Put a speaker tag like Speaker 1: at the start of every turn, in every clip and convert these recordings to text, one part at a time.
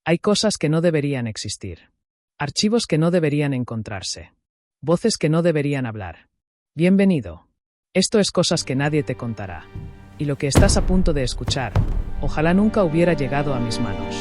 Speaker 1: Hay cosas que no deberían existir. Archivos que no deberían encontrarse. Voces que no deberían hablar. Bienvenido. Esto es Cosas que nadie te contará. Y lo que estás a punto de escuchar, ojalá nunca hubiera llegado a mis manos.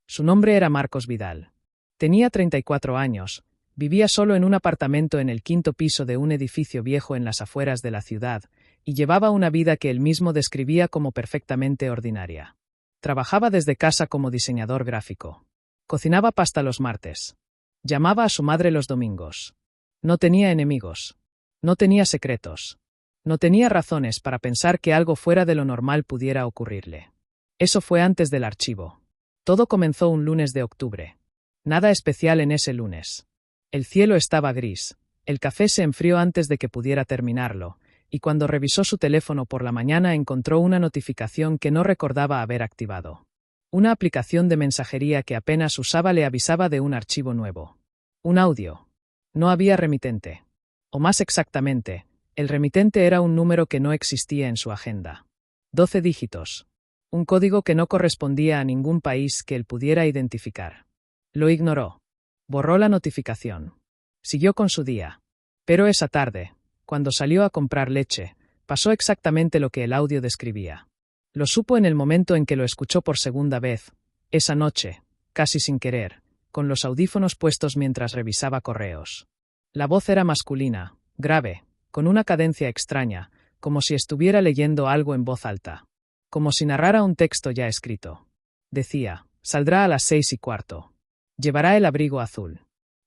Speaker 1: Su nombre era Marcos Vidal. Tenía 34 años, vivía solo en un apartamento en el 5º piso de un edificio viejo en las afueras de la ciudad, y llevaba una vida que él mismo describía como perfectamente ordinaria. Trabajaba desde casa como diseñador gráfico. Cocinaba pasta los martes. Llamaba a su madre los domingos. No tenía enemigos. No tenía secretos. No tenía razones para pensar que algo fuera de lo normal pudiera ocurrirle. Eso fue antes del archivo. Todo comenzó un lunes de octubre. Nada especial en ese lunes. El cielo estaba gris, el café se enfrió antes de que pudiera terminarlo, y cuando revisó su teléfono por la mañana encontró una notificación que no recordaba haber activado. Una aplicación de mensajería que apenas usaba le avisaba de un archivo nuevo. Un audio. No había remitente. O más exactamente, el remitente era un número que no existía en su agenda. 12 dígitos. Un código que no correspondía a ningún país que él pudiera identificar. Lo ignoró. Borró la notificación. Siguió con su día. Pero esa tarde, cuando salió a comprar leche, pasó exactamente lo que el audio describía. Lo supo en el momento en que lo escuchó por segunda vez, esa noche, casi sin querer, con los audífonos puestos mientras revisaba correos. La voz era masculina, grave, con una cadencia extraña, como si estuviera leyendo algo en voz alta. Como si narrara un texto ya escrito. Decía, saldrá a las 6:15. Llevará el abrigo azul.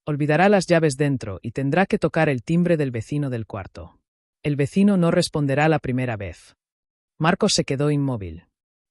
Speaker 1: Olvidará las llaves dentro y tendrá que tocar el timbre del vecino del cuarto. El vecino no responderá la primera vez. Marcos se quedó inmóvil.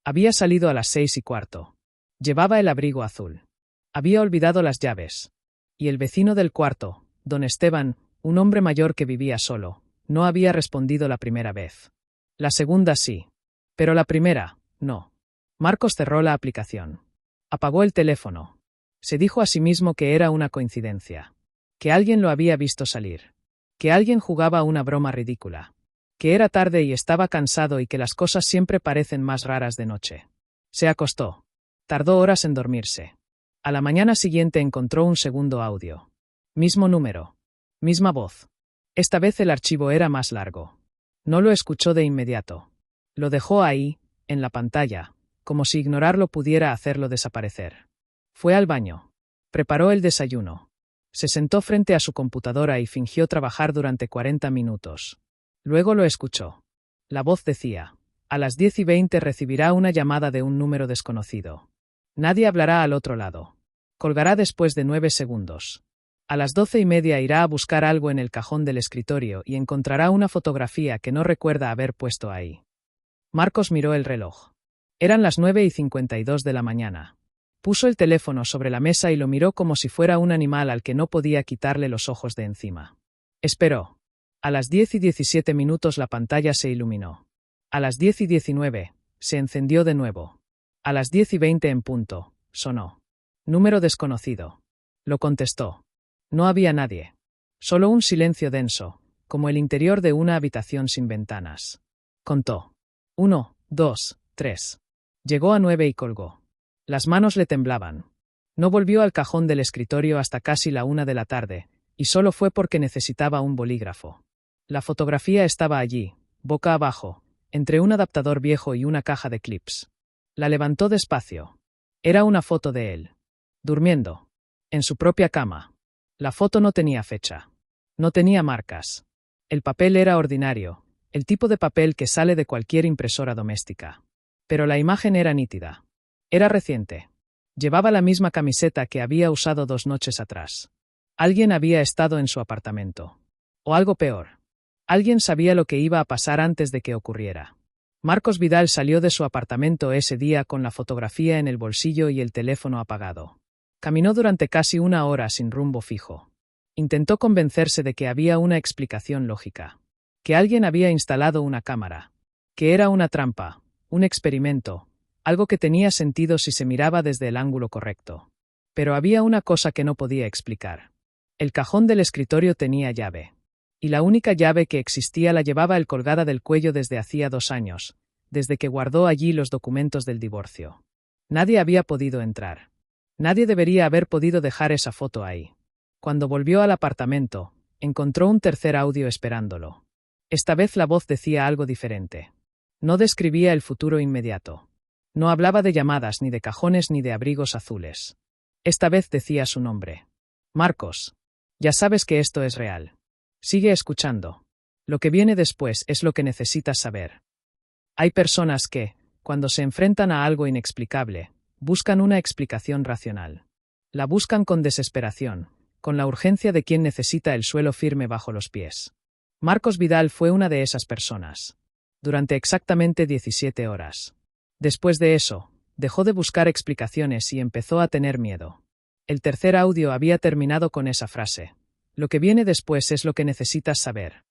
Speaker 1: Había salido a las 6:15. Llevaba el abrigo azul. Había olvidado las llaves. Y el vecino del cuarto, don Esteban, un hombre mayor que vivía solo, no había respondido la primera vez. La segunda sí. Pero la primera, no. Marcos cerró la aplicación. Apagó el teléfono. Se dijo a sí mismo que era una coincidencia. Que alguien lo había visto salir. Que alguien jugaba una broma ridícula. Que era tarde y estaba cansado y que las cosas siempre parecen más raras de noche. Se acostó. Tardó horas en dormirse. A la mañana siguiente encontró un segundo audio. Mismo número. Misma voz. Esta vez el archivo era más largo. No lo escuchó de inmediato. Lo dejó ahí, en la pantalla, como si ignorarlo pudiera hacerlo desaparecer. Fue al baño. Preparó el desayuno. Se sentó frente a su computadora y fingió trabajar durante 40 minutos. Luego lo escuchó. La voz decía, a las 10:20 recibirá una llamada de un número desconocido. Nadie hablará al otro lado. Colgará después de 9 segundos. A las 12:30 irá a buscar algo en el cajón del escritorio y encontrará una fotografía que no recuerda haber puesto ahí. Marcos miró el reloj. Eran las 9:52 de la mañana. Puso el teléfono sobre la mesa y lo miró como si fuera un animal al que no podía quitarle los ojos de encima. Esperó. A las 10:17 la pantalla se iluminó. A las 10:19, se encendió de nuevo. A las 10:20 en punto, sonó. Número desconocido. Lo contestó. No había nadie. Solo un silencio denso, como el interior de una habitación sin ventanas. Contó. 1, 2, 3. Llegó a 9 y colgó. Las manos le temblaban. No volvió al cajón del escritorio hasta casi la 1 de la tarde, y solo fue porque necesitaba un bolígrafo. La fotografía estaba allí, boca abajo, entre un adaptador viejo y una caja de clips. La levantó despacio. Era una foto de él. Durmiendo. En su propia cama. La foto no tenía fecha. No tenía marcas. El papel era ordinario, el tipo de papel que sale de cualquier impresora doméstica. Pero la imagen era nítida. Era reciente. Llevaba la misma camiseta que había usado 2 noches atrás. Alguien había estado en su apartamento. O algo peor. Alguien sabía lo que iba a pasar antes de que ocurriera. Marcos Vidal salió de su apartamento ese día con la fotografía en el bolsillo y el teléfono apagado. Caminó durante casi 1 hora sin rumbo fijo. Intentó convencerse de que había una explicación lógica. Que alguien había instalado una cámara. Que era una trampa, un experimento, algo que tenía sentido si se miraba desde el ángulo correcto. Pero había una cosa que no podía explicar. El cajón del escritorio tenía llave. Y la única llave que existía la llevaba él colgada del cuello desde hacía 2 años, desde que guardó allí los documentos del divorcio. Nadie había podido entrar. Nadie debería haber podido dejar esa foto ahí. Cuando volvió al apartamento, encontró un tercer audio esperándolo. Esta vez la voz decía algo diferente. No describía el futuro inmediato. No hablaba de llamadas, ni de cajones, ni de abrigos azules. Esta vez decía su nombre. Marcos. Ya sabes que esto es real. Sigue escuchando. Lo que viene después es lo que necesitas saber. Hay personas que, cuando se enfrentan a algo inexplicable, buscan una explicación racional. La buscan con desesperación, con la urgencia de quien necesita el suelo firme bajo los pies. Marcos Vidal fue una de esas personas. Durante exactamente 17 horas. Después de eso, dejó de buscar explicaciones y empezó a tener miedo. El tercer audio había terminado con esa frase. Lo que viene después es lo que necesitas saber.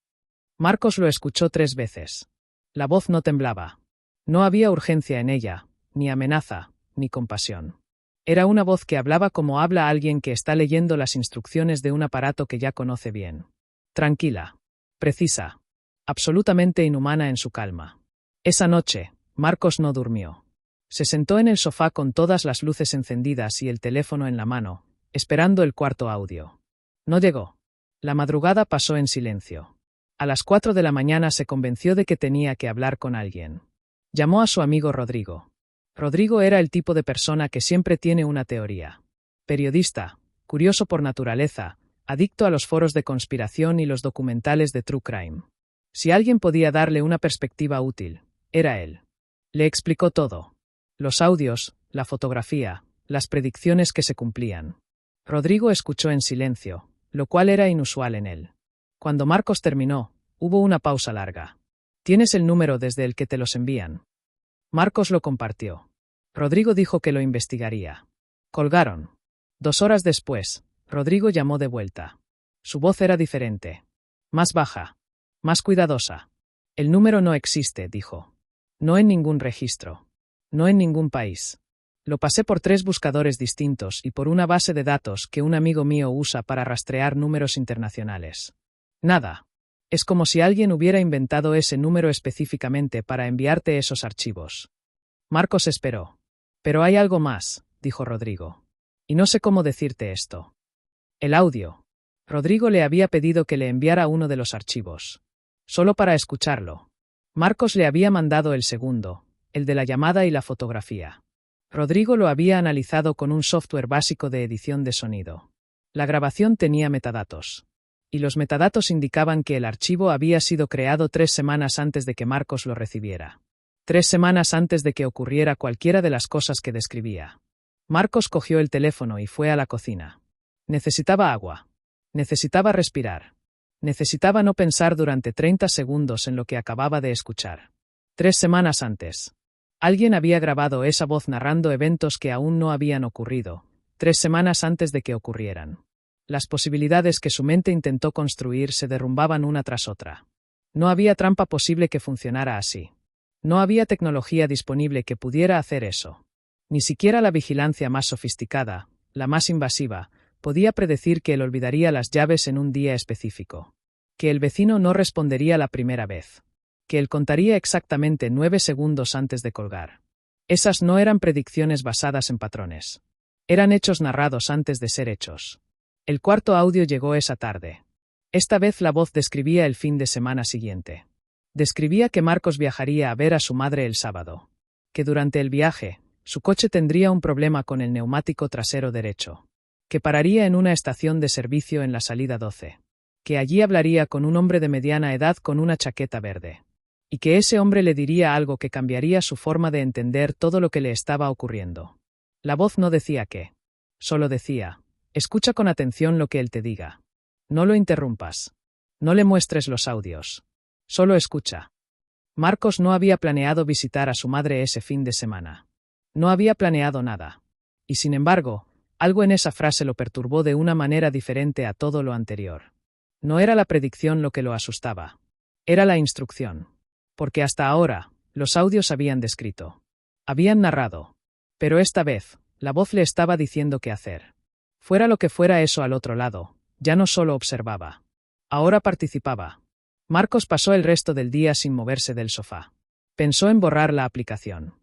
Speaker 1: Marcos lo escuchó 3 veces. La voz no temblaba. No había urgencia en ella, ni amenaza, ni compasión. Era una voz que hablaba como habla alguien que está leyendo las instrucciones de un aparato que ya conoce bien. Tranquila. Precisa. Absolutamente inhumana en su calma. Esa noche, Marcos no durmió. Se sentó en el sofá con todas las luces encendidas y el teléfono en la mano, esperando el cuarto audio. No llegó. La madrugada pasó en silencio. A las 4 de la mañana se convenció de que tenía que hablar con alguien. Llamó a su amigo Rodrigo. Rodrigo era el tipo de persona que siempre tiene una teoría. Periodista, curioso por naturaleza, adicto a los foros de conspiración y los documentales de True Crime. Si alguien podía darle una perspectiva útil, era él. Le explicó todo. Los audios, la fotografía, las predicciones que se cumplían. Rodrigo escuchó en silencio, lo cual era inusual en él. Cuando Marcos terminó, hubo una pausa larga. ¿Tienes el número desde el que te los envían? Marcos lo compartió. Rodrigo dijo que lo investigaría. Colgaron. 2 horas después, Rodrigo llamó de vuelta. Su voz era diferente. Más baja. Más cuidadosa. El número no existe, dijo. No en ningún registro. No en ningún país. Lo pasé por 3 buscadores distintos y por una base de datos que un amigo mío usa para rastrear números internacionales. Nada. Es como si alguien hubiera inventado ese número específicamente para enviarte esos archivos. Marcos esperó. Pero hay algo más, dijo Rodrigo. Y no sé cómo decirte esto. El audio. Rodrigo le había pedido que le enviara uno de los archivos. Solo para escucharlo. Marcos le había mandado el segundo, el de la llamada y la fotografía. Rodrigo lo había analizado con un software básico de edición de sonido. La grabación tenía metadatos. Y los metadatos indicaban que el archivo había sido creado 3 semanas antes de que Marcos lo recibiera. 3 semanas antes de que ocurriera cualquiera de las cosas que describía. Marcos cogió el teléfono y fue a la cocina. Necesitaba agua. Necesitaba respirar. Necesitaba no pensar durante 30 segundos en lo que acababa de escuchar. 3 semanas antes. Alguien había grabado esa voz narrando eventos que aún no habían ocurrido, 3 semanas antes de que ocurrieran. Las posibilidades que su mente intentó construir se derrumbaban una tras otra. No había trampa posible que funcionara así. No había tecnología disponible que pudiera hacer eso. Ni siquiera la vigilancia más sofisticada, la más invasiva, podía predecir que él olvidaría las llaves en un día específico. Que el vecino no respondería la primera vez. Que él contaría exactamente 9 segundos antes de colgar. Esas no eran predicciones basadas en patrones. Eran hechos narrados antes de ser hechos. El cuarto audio llegó esa tarde. Esta vez la voz describía el fin de semana siguiente. Describía que Marcos viajaría a ver a su madre el sábado. Que durante el viaje, su coche tendría un problema con el neumático trasero derecho. Que pararía en una estación de servicio en la salida 12. Que allí hablaría con un hombre de mediana edad con una chaqueta verde. Y que ese hombre le diría algo que cambiaría su forma de entender todo lo que le estaba ocurriendo. La voz no decía qué. Solo decía: escucha con atención lo que él te diga. No lo interrumpas. No le muestres los audios. Solo escucha. Marcos no había planeado visitar a su madre ese fin de semana. No había planeado nada. Y sin embargo, algo en esa frase lo perturbó de una manera diferente a todo lo anterior. No era la predicción lo que lo asustaba. Era la instrucción. Porque hasta ahora, los audios habían descrito. Habían narrado. Pero esta vez, la voz le estaba diciendo qué hacer. Fuera lo que fuera eso al otro lado, ya no solo observaba. Ahora participaba. Marcos pasó el resto del día sin moverse del sofá. Pensó en borrar la aplicación.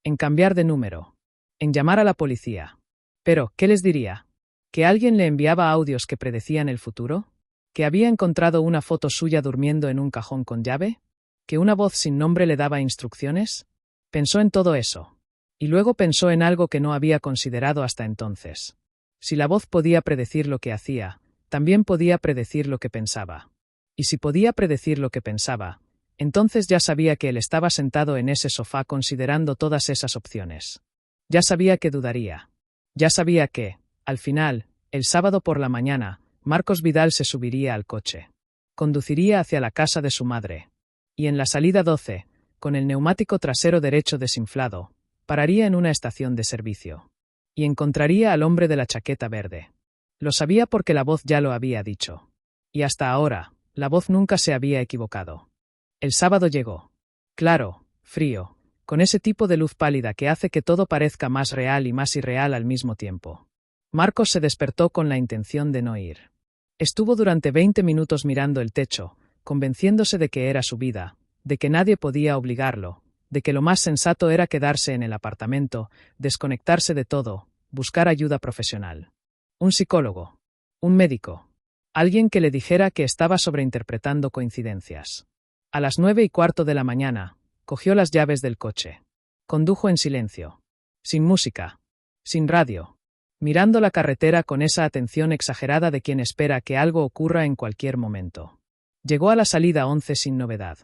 Speaker 1: En cambiar de número. En llamar a la policía. Pero, ¿qué les diría? ¿Que alguien le enviaba audios que predecían el futuro? ¿Que había encontrado una foto suya durmiendo en un cajón con llave? ¿Que una voz sin nombre le daba instrucciones? Pensó en todo eso. Y luego pensó en algo que no había considerado hasta entonces. Si la voz podía predecir lo que hacía, también podía predecir lo que pensaba. Y si podía predecir lo que pensaba, entonces ya sabía que él estaba sentado en ese sofá considerando todas esas opciones. Ya sabía que dudaría. Ya sabía que, al final, el sábado por la mañana, Marcos Vidal se subiría al coche. Conduciría hacia la casa de su madre. Y en la salida 12, con el neumático trasero derecho desinflado, pararía en una estación de servicio. Y encontraría al hombre de la chaqueta verde. Lo sabía porque la voz ya lo había dicho. Y hasta ahora, la voz nunca se había equivocado. El sábado llegó. Claro, frío, con ese tipo de luz pálida que hace que todo parezca más real y más irreal al mismo tiempo. Marcos se despertó con la intención de no ir. Estuvo durante 20 minutos mirando el techo, convenciéndose de que era su vida, de que nadie podía obligarlo, de que lo más sensato era quedarse en el apartamento, desconectarse de todo, buscar ayuda profesional. Un psicólogo. Un médico. Alguien que le dijera que estaba sobreinterpretando coincidencias. A las 9:15 de la mañana, cogió las llaves del coche. Condujo en silencio. Sin música. Sin radio. Mirando la carretera con esa atención exagerada de quien espera que algo ocurra en cualquier momento. Llegó a la salida 11 sin novedad.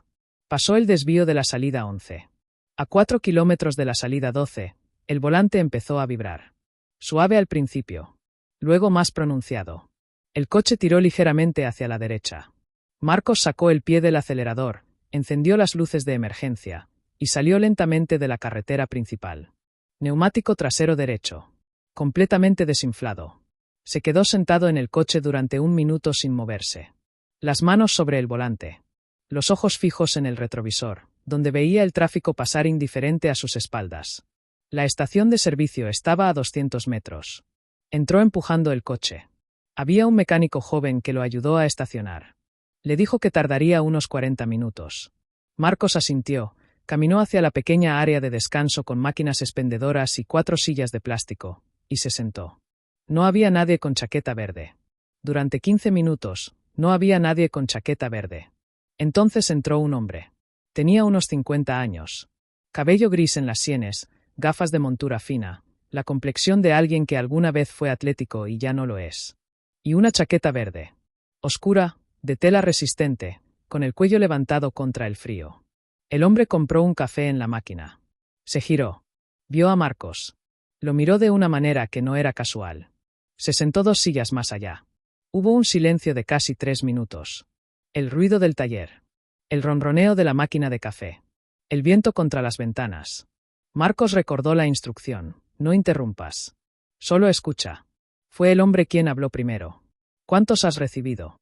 Speaker 1: Pasó el desvío de la salida 11. A 4 kilómetros de la salida 12, el volante empezó a vibrar. Suave al principio. Luego más pronunciado. El coche tiró ligeramente hacia la derecha. Marcos sacó el pie del acelerador, encendió las luces de emergencia, y salió lentamente de la carretera principal. Neumático trasero derecho. Completamente desinflado. Se quedó sentado en el coche durante 1 minuto sin moverse. Las manos sobre el volante. Los ojos fijos en el retrovisor, donde veía el tráfico pasar indiferente a sus espaldas. La estación de servicio estaba a 200 metros. Entró empujando el coche. Había un mecánico joven que lo ayudó a estacionar. Le dijo que tardaría unos 40 minutos. Marcos asintió, caminó hacia la pequeña área de descanso con máquinas expendedoras y 4 sillas de plástico, y se sentó. No había nadie con chaqueta verde. Durante 15 minutos, no había nadie con chaqueta verde. Entonces entró un hombre. Tenía unos 50 años. Cabello gris en las sienes, gafas de montura fina, la complexión de alguien que alguna vez fue atlético y ya no lo es. Y una chaqueta verde. Oscura, de tela resistente, con el cuello levantado contra el frío. El hombre compró un café en la máquina. Se giró. Vio a Marcos. Lo miró de una manera que no era casual. Se sentó 2 sillas más allá. Hubo un silencio de casi 3 minutos. El ruido del taller. El ronroneo de la máquina de café. El viento contra las ventanas. Marcos recordó la instrucción. No interrumpas. Solo escucha. Fue el hombre quien habló primero. ¿Cuántos has recibido?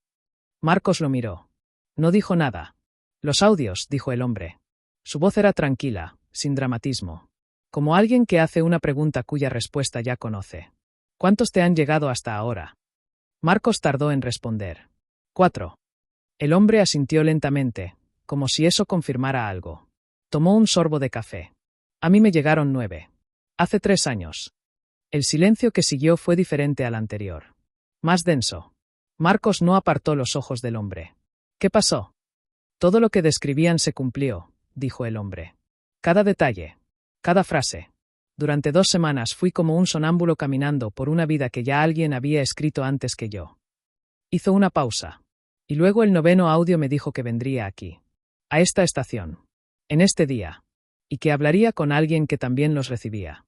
Speaker 1: Marcos lo miró. No dijo nada. Los audios, dijo el hombre. Su voz era tranquila, sin dramatismo. Como alguien que hace una pregunta cuya respuesta ya conoce. ¿Cuántos te han llegado hasta ahora? Marcos tardó en responder. 4. El hombre asintió lentamente, como si eso confirmara algo. Tomó un sorbo de café. A mí me llegaron 9. Hace 3 años. El silencio que siguió fue diferente al anterior. Más denso. Marcos no apartó los ojos del hombre. ¿Qué pasó? Todo lo que describían se cumplió, dijo el hombre. Cada detalle. Cada frase. Durante 2 semanas fui como un sonámbulo caminando por una vida que ya alguien había escrito antes que yo. Hizo una pausa. Y luego el 9º audio me dijo que vendría aquí. A esta estación. En este día. Y que hablaría con alguien que también los recibía.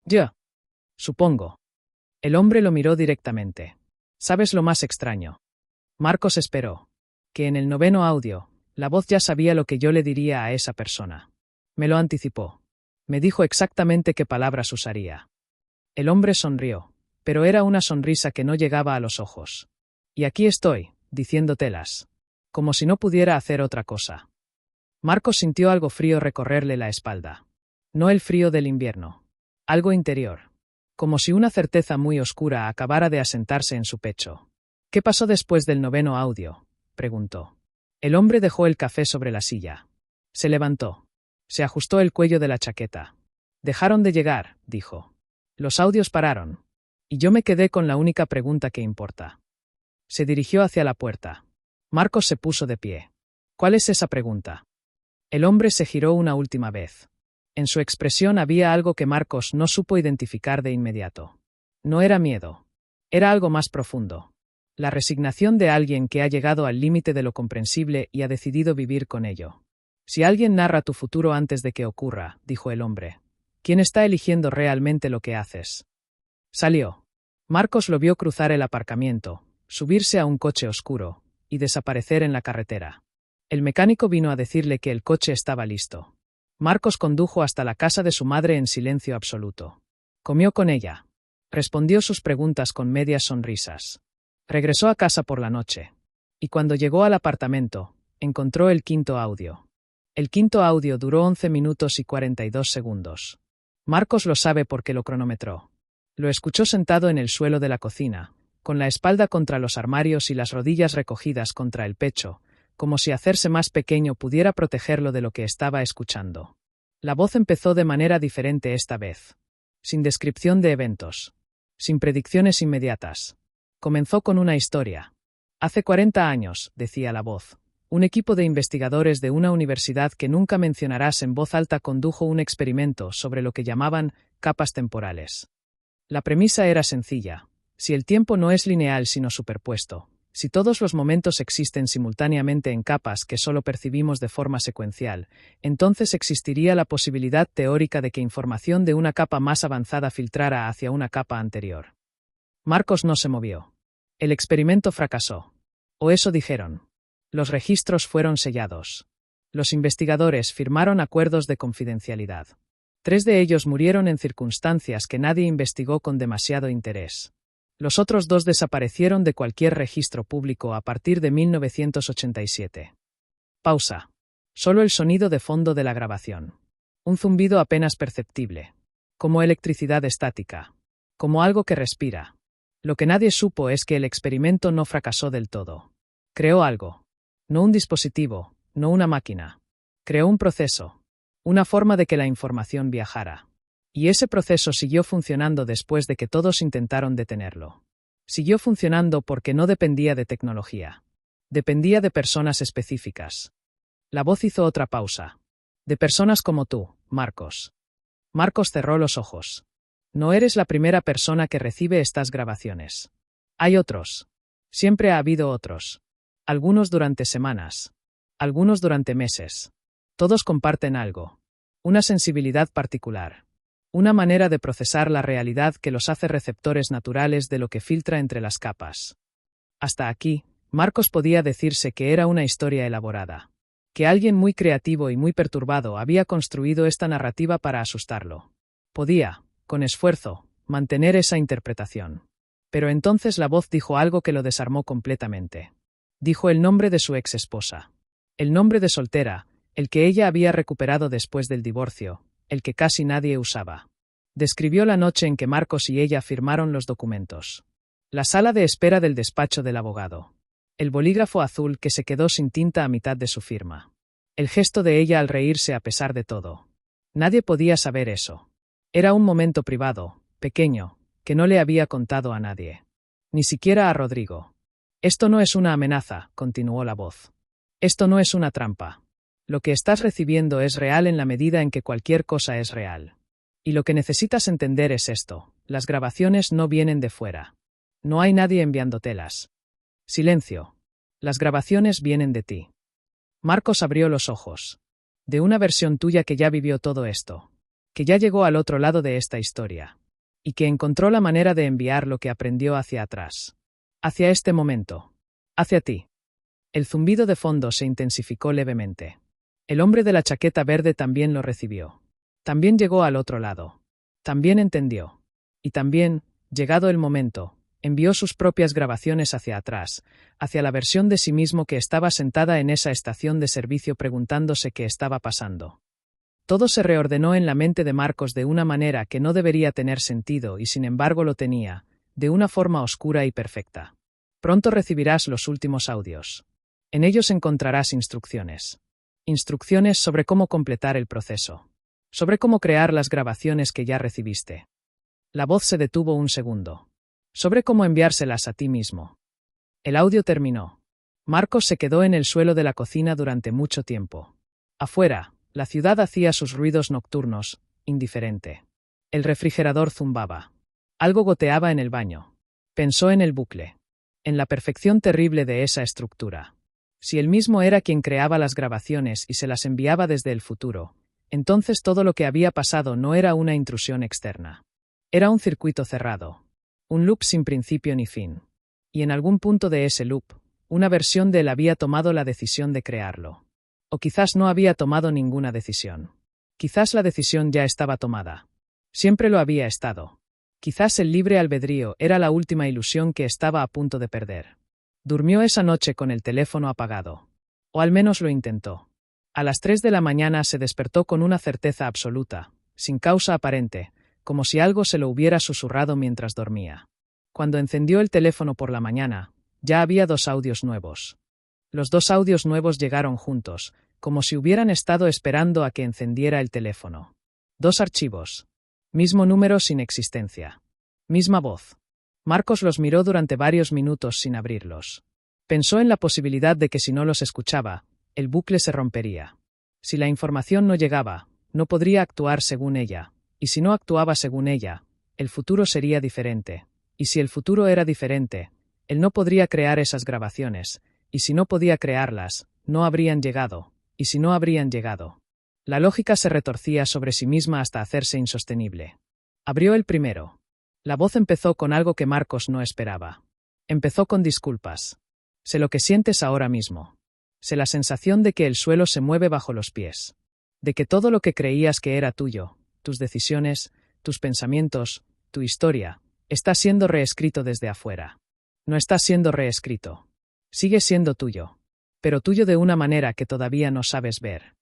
Speaker 1: Yo. Supongo. El hombre lo miró directamente. ¿Sabes lo más extraño? Marcos esperó. Que en el 9º audio, la voz ya sabía lo que yo le diría a esa persona. Me lo anticipó. Me dijo exactamente qué palabras usaría. El hombre sonrió, pero era una sonrisa que no llegaba a los ojos. Y aquí estoy, diciéndotelas. Como si no pudiera hacer otra cosa. Marcos sintió algo frío recorrerle la espalda. No el frío del invierno. Algo interior. Como si una certeza muy oscura acabara de asentarse en su pecho. ¿Qué pasó después del 9º audio?, preguntó. El hombre dejó el café sobre la silla. Se levantó. Se ajustó el cuello de la chaqueta. Dejaron de llegar, dijo. Los audios pararon. Y yo me quedé con la única pregunta que importa. Se dirigió hacia la puerta. Marcos se puso de pie. ¿Cuál es esa pregunta? El hombre se giró una última vez. En su expresión había algo que Marcos no supo identificar de inmediato. No era miedo. Era algo más profundo. La resignación de alguien que ha llegado al límite de lo comprensible y ha decidido vivir con ello. Si alguien narra tu futuro antes de que ocurra, dijo el hombre, ¿quién está eligiendo realmente lo que haces? Salió. Marcos lo vio cruzar el aparcamiento, subirse a un coche oscuro y desaparecer en la carretera. El mecánico vino a decirle que el coche estaba listo. Marcos condujo hasta la casa de su madre en silencio absoluto. Comió con ella. Respondió sus preguntas con medias sonrisas. Regresó a casa por la noche. Y cuando llegó al apartamento, encontró el quinto audio. El quinto audio duró 11 minutos y 42 segundos. Marcos lo sabe porque lo cronometró. Lo escuchó sentado en el suelo de la cocina, con la espalda contra los armarios y las rodillas recogidas contra el pecho, como si hacerse más pequeño pudiera protegerlo de lo que estaba escuchando. La voz empezó de manera diferente esta vez. Sin descripción de eventos. Sin predicciones inmediatas. Comenzó con una historia. Hace 40 años, decía la voz, un equipo de investigadores de una universidad que nunca mencionarás en voz alta condujo un experimento sobre lo que llamaban capas temporales. La premisa era sencilla. Si el tiempo no es lineal sino superpuesto, si todos los momentos existen simultáneamente en capas que solo percibimos de forma secuencial, entonces existiría la posibilidad teórica de que información de una capa más avanzada filtrara hacia una capa anterior. Marcos no se movió. El experimento fracasó. O eso dijeron. Los registros fueron sellados. Los investigadores firmaron acuerdos de confidencialidad. 3 de ellos murieron en circunstancias que nadie investigó con demasiado interés. Los otros 2 desaparecieron de cualquier registro público a partir de 1987. Pausa. Solo el sonido de fondo de la grabación. Un zumbido apenas perceptible. Como electricidad estática. Como algo que respira. Lo que nadie supo es que el experimento no fracasó del todo. Creó algo. No un dispositivo, no una máquina. Creó un proceso. Una forma de que la información viajara. Y ese proceso siguió funcionando después de que todos intentaron detenerlo. Siguió funcionando porque no dependía de tecnología. Dependía de personas específicas. La voz hizo otra pausa. De personas como tú, Marcos. Marcos cerró los ojos. No eres la primera persona que recibe estas grabaciones. Hay otros. Siempre ha habido otros. Algunos durante semanas. Algunos durante meses. Todos comparten algo. Una sensibilidad particular. Una manera de procesar la realidad que los hace receptores naturales de lo que filtra entre las capas. Hasta aquí, Marcos podía decirse que era una historia elaborada. Que alguien muy creativo y muy perturbado había construido esta narrativa para asustarlo. Podía, con esfuerzo, mantener esa interpretación. Pero entonces la voz dijo algo que lo desarmó completamente. Dijo el nombre de su ex esposa. El nombre de soltera, el que ella había recuperado después del divorcio, el que casi nadie usaba. Describió la noche en que Marcos y ella firmaron los documentos. La sala de espera del despacho del abogado. El bolígrafo azul que se quedó sin tinta a mitad de su firma. El gesto de ella al reírse a pesar de todo. Nadie podía saber eso. Era un momento privado, pequeño, que no le había contado a nadie. Ni siquiera a Rodrigo. Esto no es una amenaza, continuó la voz. Esto no es una trampa. Lo que estás recibiendo es real en la medida en que cualquier cosa es real. Y lo que necesitas entender es esto. Las grabaciones no vienen de fuera. No hay nadie enviándotelas. Silencio. Las grabaciones vienen de ti. Marcos abrió los ojos. De una versión tuya que ya vivió todo esto. Que ya llegó al otro lado de esta historia. Y que encontró la manera de enviar lo que aprendió hacia atrás. Hacia este momento. Hacia ti. El zumbido de fondo se intensificó levemente. El hombre de la chaqueta verde también lo recibió. También llegó al otro lado. También entendió. Y también, llegado el momento, envió sus propias grabaciones hacia atrás, hacia la versión de sí mismo que estaba sentada en esa estación de servicio preguntándose qué estaba pasando. Todo se reordenó en la mente de Marcos de una manera que no debería tener sentido y sin embargo lo tenía, de una forma oscura y perfecta. Pronto recibirás los últimos audios. En ellos encontrarás instrucciones. Instrucciones sobre cómo completar el proceso. Sobre cómo crear las grabaciones que ya recibiste. La voz se detuvo un segundo. Sobre cómo enviárselas a ti mismo. El audio terminó. Marcos se quedó en el suelo de la cocina durante mucho tiempo. Afuera, la ciudad hacía sus ruidos nocturnos, indiferente. El refrigerador zumbaba. Algo goteaba en el baño. Pensó en el bucle. En la perfección terrible de esa estructura. Si él mismo era quien creaba las grabaciones y se las enviaba desde el futuro, entonces todo lo que había pasado no era una intrusión externa. Era un circuito cerrado. Un loop sin principio ni fin. Y en algún punto de ese loop, una versión de él había tomado la decisión de crearlo. O quizás no había tomado ninguna decisión. Quizás la decisión ya estaba tomada. Siempre lo había estado. Quizás el libre albedrío era la última ilusión que estaba a punto de perder. Durmió esa noche con el teléfono apagado. O al menos lo intentó. A las 3 de la mañana se despertó con una certeza absoluta, sin causa aparente, como si algo se lo hubiera susurrado mientras dormía. Cuando encendió el teléfono por la mañana, ya había 2 audios nuevos. Los 2 audios nuevos llegaron juntos, como si hubieran estado esperando a que encendiera el teléfono. 2 archivos. Mismo número sin existencia. Misma voz. Marcos los miró durante varios minutos sin abrirlos. Pensó en la posibilidad de que si no los escuchaba, el bucle se rompería. Si la información no llegaba, no podría actuar según ella, y si no actuaba según ella, el futuro sería diferente. Y si el futuro era diferente, él no podría crear esas grabaciones, y si no podía crearlas, no habrían llegado, y si no habrían llegado. La lógica se retorcía sobre sí misma hasta hacerse insostenible. Abrió el primero. La voz empezó con algo que Marcos no esperaba. Empezó con disculpas. Sé lo que sientes ahora mismo. Sé la sensación de que el suelo se mueve bajo los pies. De que todo lo que creías que era tuyo, tus decisiones, tus pensamientos, tu historia, está siendo reescrito desde afuera. No está siendo reescrito. Sigue siendo tuyo. Pero tuyo de una manera que todavía no sabes ver.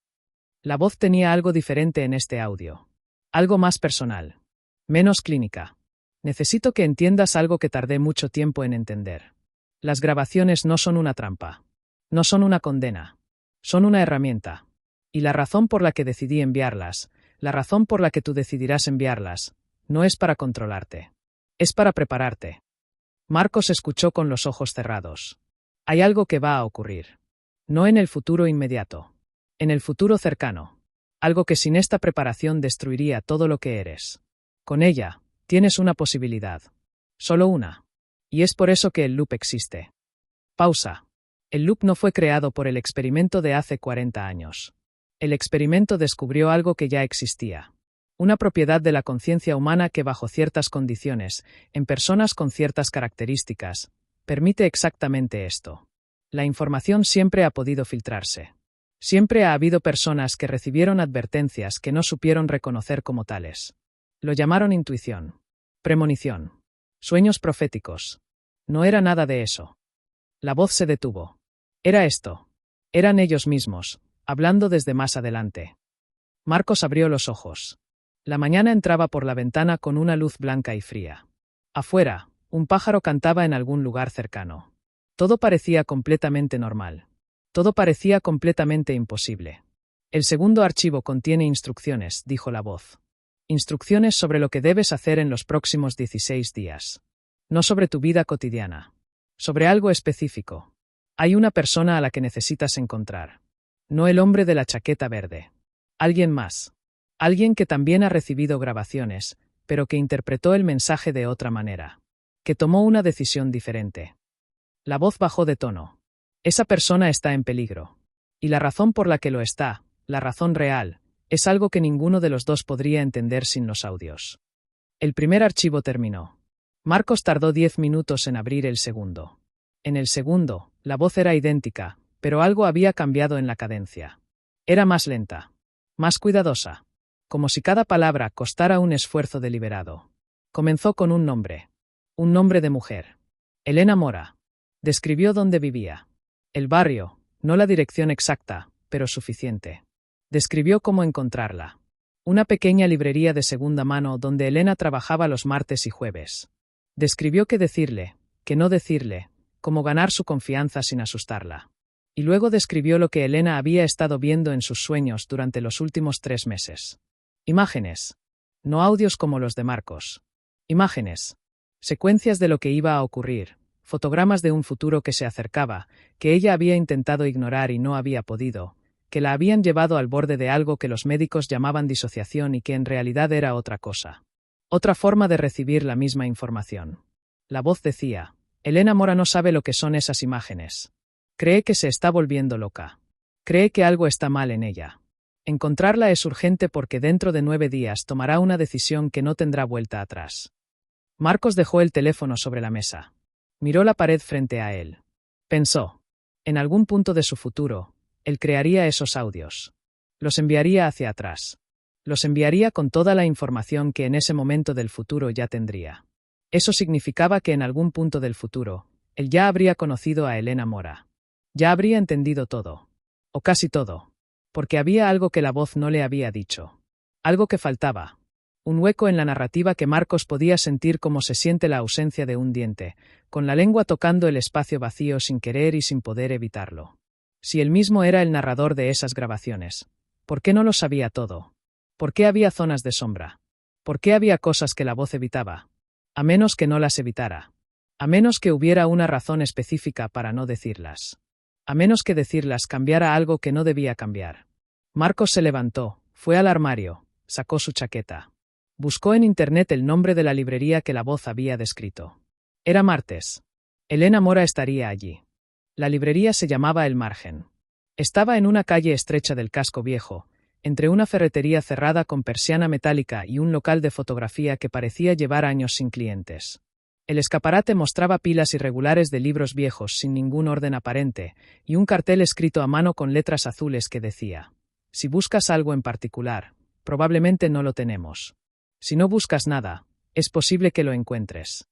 Speaker 1: La voz tenía algo diferente en este audio. Algo más personal. Menos clínica. Necesito que entiendas algo que tardé mucho tiempo en entender. Las grabaciones no son una trampa. No son una condena. Son una herramienta. Y la razón por la que decidí enviarlas, la razón por la que tú decidirás enviarlas, no es para controlarte. Es para prepararte. Marcos escuchó con los ojos cerrados. Hay algo que va a ocurrir. No en el futuro inmediato. En el futuro cercano. Algo que sin esta preparación destruiría todo lo que eres. Con ella, tienes una posibilidad. Solo una. Y es por eso que el loop existe. Pausa. El loop no fue creado por el experimento de hace 40 años. El experimento descubrió algo que ya existía. Una propiedad de la conciencia humana que bajo ciertas condiciones, en personas con ciertas características, permite exactamente esto. La información siempre ha podido filtrarse. Siempre ha habido personas que recibieron advertencias que no supieron reconocer como tales. Lo llamaron intuición. Premonición. Sueños proféticos. No era nada de eso. La voz se detuvo. Era esto. Eran ellos mismos, hablando desde más adelante. Marcos abrió los ojos. La mañana entraba por la ventana con una luz blanca y fría. Afuera, un pájaro cantaba en algún lugar cercano. Todo parecía completamente normal. Todo parecía completamente imposible. El segundo archivo contiene instrucciones, dijo la voz. Instrucciones sobre lo que debes hacer en los próximos 16 días. No sobre tu vida cotidiana. Sobre algo específico. Hay una persona a la que necesitas encontrar. No el hombre de la chaqueta verde. Alguien más. Alguien que también ha recibido grabaciones, pero que interpretó el mensaje de otra manera. Que tomó una decisión diferente. La voz bajó de tono. Esa persona está en peligro. Y la razón por la que lo está, la razón real, es algo que ninguno de los dos podría entender sin los audios. El primer archivo terminó. Marcos tardó 10 minutos en abrir el segundo. En el segundo, la voz era idéntica, pero algo había cambiado en la cadencia. Era más lenta. Más cuidadosa. Como si cada palabra costara un esfuerzo deliberado. Comenzó con un nombre. Un nombre de mujer. Elena Mora. Describió dónde vivía. El barrio, no la dirección exacta, pero suficiente. Describió cómo encontrarla. Una pequeña librería de segunda mano donde Elena trabajaba los martes y jueves. Describió qué decirle, qué no decirle, cómo ganar su confianza sin asustarla. Y luego describió lo que Elena había estado viendo en sus sueños durante los últimos 3 meses. Imágenes. No audios como los de Marcos. Imágenes. Secuencias de lo que iba a ocurrir, fotogramas de un futuro que se acercaba, que ella había intentado ignorar y no había podido, que la habían llevado al borde de algo que los médicos llamaban disociación y que en realidad era otra cosa. Otra forma de recibir la misma información. La voz decía: Elena Mora no sabe lo que son esas imágenes. Cree que se está volviendo loca. Cree que algo está mal en ella. Encontrarla es urgente porque dentro de 9 días tomará una decisión que no tendrá vuelta atrás. Marcos dejó el teléfono sobre la mesa. Miró la pared frente a él. Pensó. En algún punto de su futuro, él crearía esos audios. Los enviaría hacia atrás. Los enviaría con toda la información que en ese momento del futuro ya tendría. Eso significaba que en algún punto del futuro, él ya habría conocido a Elena Mora. Ya habría entendido todo. O casi todo. Porque había algo que la voz no le había dicho. Algo que faltaba. Un hueco en la narrativa que Marcos podía sentir como se siente la ausencia de un diente, con la lengua tocando el espacio vacío sin querer y sin poder evitarlo. Si él mismo era el narrador de esas grabaciones, ¿por qué no lo sabía todo? ¿Por qué había zonas de sombra? ¿Por qué había cosas que la voz evitaba? A menos que no las evitara. A menos que hubiera una razón específica para no decirlas. A menos que decirlas cambiara algo que no debía cambiar. Marcos se levantó, fue al armario, sacó su chaqueta. Buscó en internet el nombre de la librería que la voz había descrito. Era martes. Elena Mora estaría allí. La librería se llamaba El Margen. Estaba en una calle estrecha del casco viejo, entre una ferretería cerrada con persiana metálica y un local de fotografía que parecía llevar años sin clientes. El escaparate mostraba pilas irregulares de libros viejos sin ningún orden aparente, y un cartel escrito a mano con letras azules que decía: si buscas algo en particular, probablemente no lo tenemos. Si no buscas nada, es posible que lo encuentres.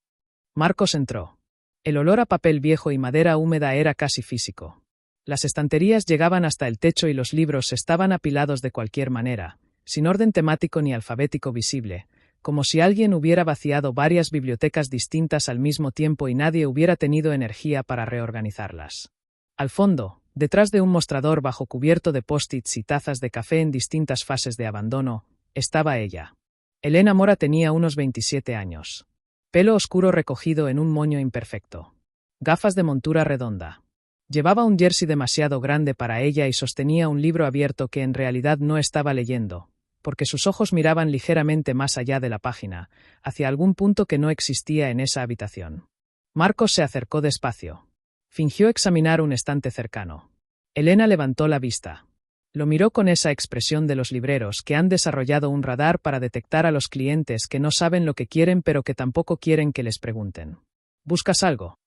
Speaker 1: Marcos entró. El olor a papel viejo y madera húmeda era casi físico. Las estanterías llegaban hasta el techo y los libros estaban apilados de cualquier manera, sin orden temático ni alfabético visible, como si alguien hubiera vaciado varias bibliotecas distintas al mismo tiempo y nadie hubiera tenido energía para reorganizarlas. Al fondo, detrás de un mostrador bajo cubierto de post-its y tazas de café en distintas fases de abandono, estaba ella. Elena Mora tenía unos 27 años. Pelo oscuro recogido en un moño imperfecto. Gafas de montura redonda. Llevaba un jersey demasiado grande para ella y sostenía un libro abierto que en realidad no estaba leyendo, porque sus ojos miraban ligeramente más allá de la página, hacia algún punto que no existía en esa habitación. Marcos se acercó despacio. Fingió examinar un estante cercano. Elena levantó la vista. Lo miró con esa expresión de los libreros que han desarrollado un radar para detectar a los clientes que no saben lo que quieren pero que tampoco quieren que les pregunten. ¿Buscas algo?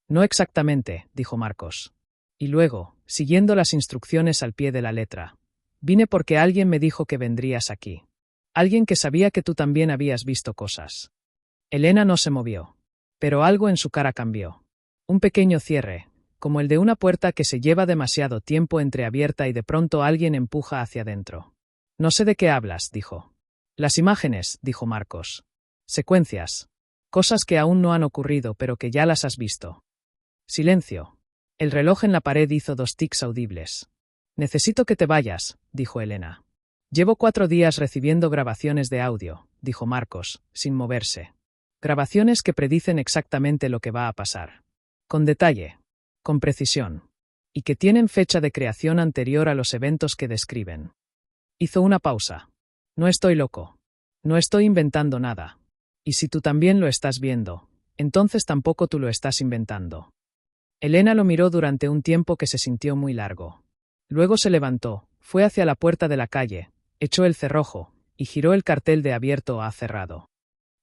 Speaker 1: No exactamente, dijo Marcos. Y luego, siguiendo las instrucciones al pie de la letra: vine porque alguien me dijo que vendrías aquí. Alguien que sabía que tú también habías visto cosas. Elena no se movió. Pero algo en su cara cambió. Un pequeño cierre, como el de una puerta que se lleva demasiado tiempo entreabierta y de pronto alguien empuja hacia adentro. No sé de qué hablas, dijo. Las imágenes, dijo Marcos. Secuencias. Cosas que aún no han ocurrido pero que ya las has visto. Silencio. El reloj en la pared hizo 2 tics audibles. Necesito que te vayas, dijo Elena. Llevo 4 días recibiendo grabaciones de audio, dijo Marcos, sin moverse. Grabaciones que predicen exactamente lo que va a pasar. Con detalle. Con precisión. Y que tienen fecha de creación anterior a los eventos que describen. Hizo una pausa. No estoy loco. No estoy inventando nada. Y si tú también lo estás viendo, entonces tampoco tú lo estás inventando. Elena lo miró durante un tiempo que se sintió muy largo. Luego se levantó, fue hacia la puerta de la calle, echó el cerrojo, y giró el cartel de abierto a cerrado.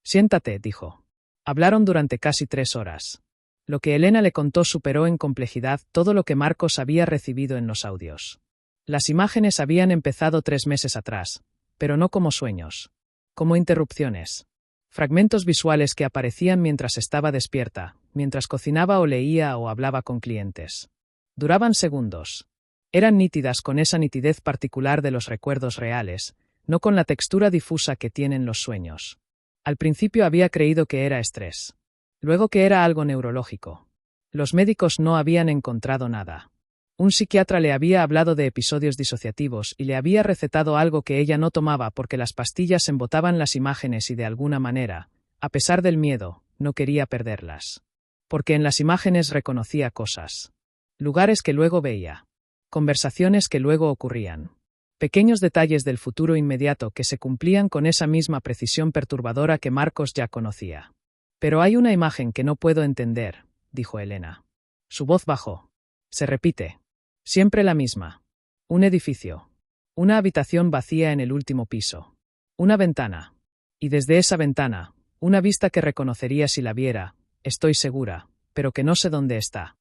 Speaker 1: Siéntate, dijo. Hablaron durante casi 3 horas. Lo que Elena le contó superó en complejidad todo lo que Marcos había recibido en los audios. Las imágenes habían empezado 3 meses atrás, pero no como sueños. Como interrupciones. Fragmentos visuales que aparecían mientras estaba despierta, mientras cocinaba o leía o hablaba con clientes. Duraban segundos. Eran nítidas con esa nitidez particular de los recuerdos reales, no con la textura difusa que tienen los sueños. Al principio había creído que era estrés. Luego que era algo neurológico. Los médicos no habían encontrado nada. Un psiquiatra le había hablado de episodios disociativos y le había recetado algo que ella no tomaba porque las pastillas embotaban las imágenes y de alguna manera, a pesar del miedo, no quería perderlas. Porque en las imágenes reconocía cosas. Lugares que luego veía. Conversaciones que luego ocurrían. Pequeños detalles del futuro inmediato que se cumplían con esa misma precisión perturbadora que Marcos ya conocía. Pero hay una imagen que no puedo entender, dijo Elena. Su voz bajó. Se repite. Siempre la misma. Un edificio. Una habitación vacía en el último piso. Una ventana. Y desde esa ventana, una vista que reconocería si la viera, estoy segura, pero que no sé dónde está.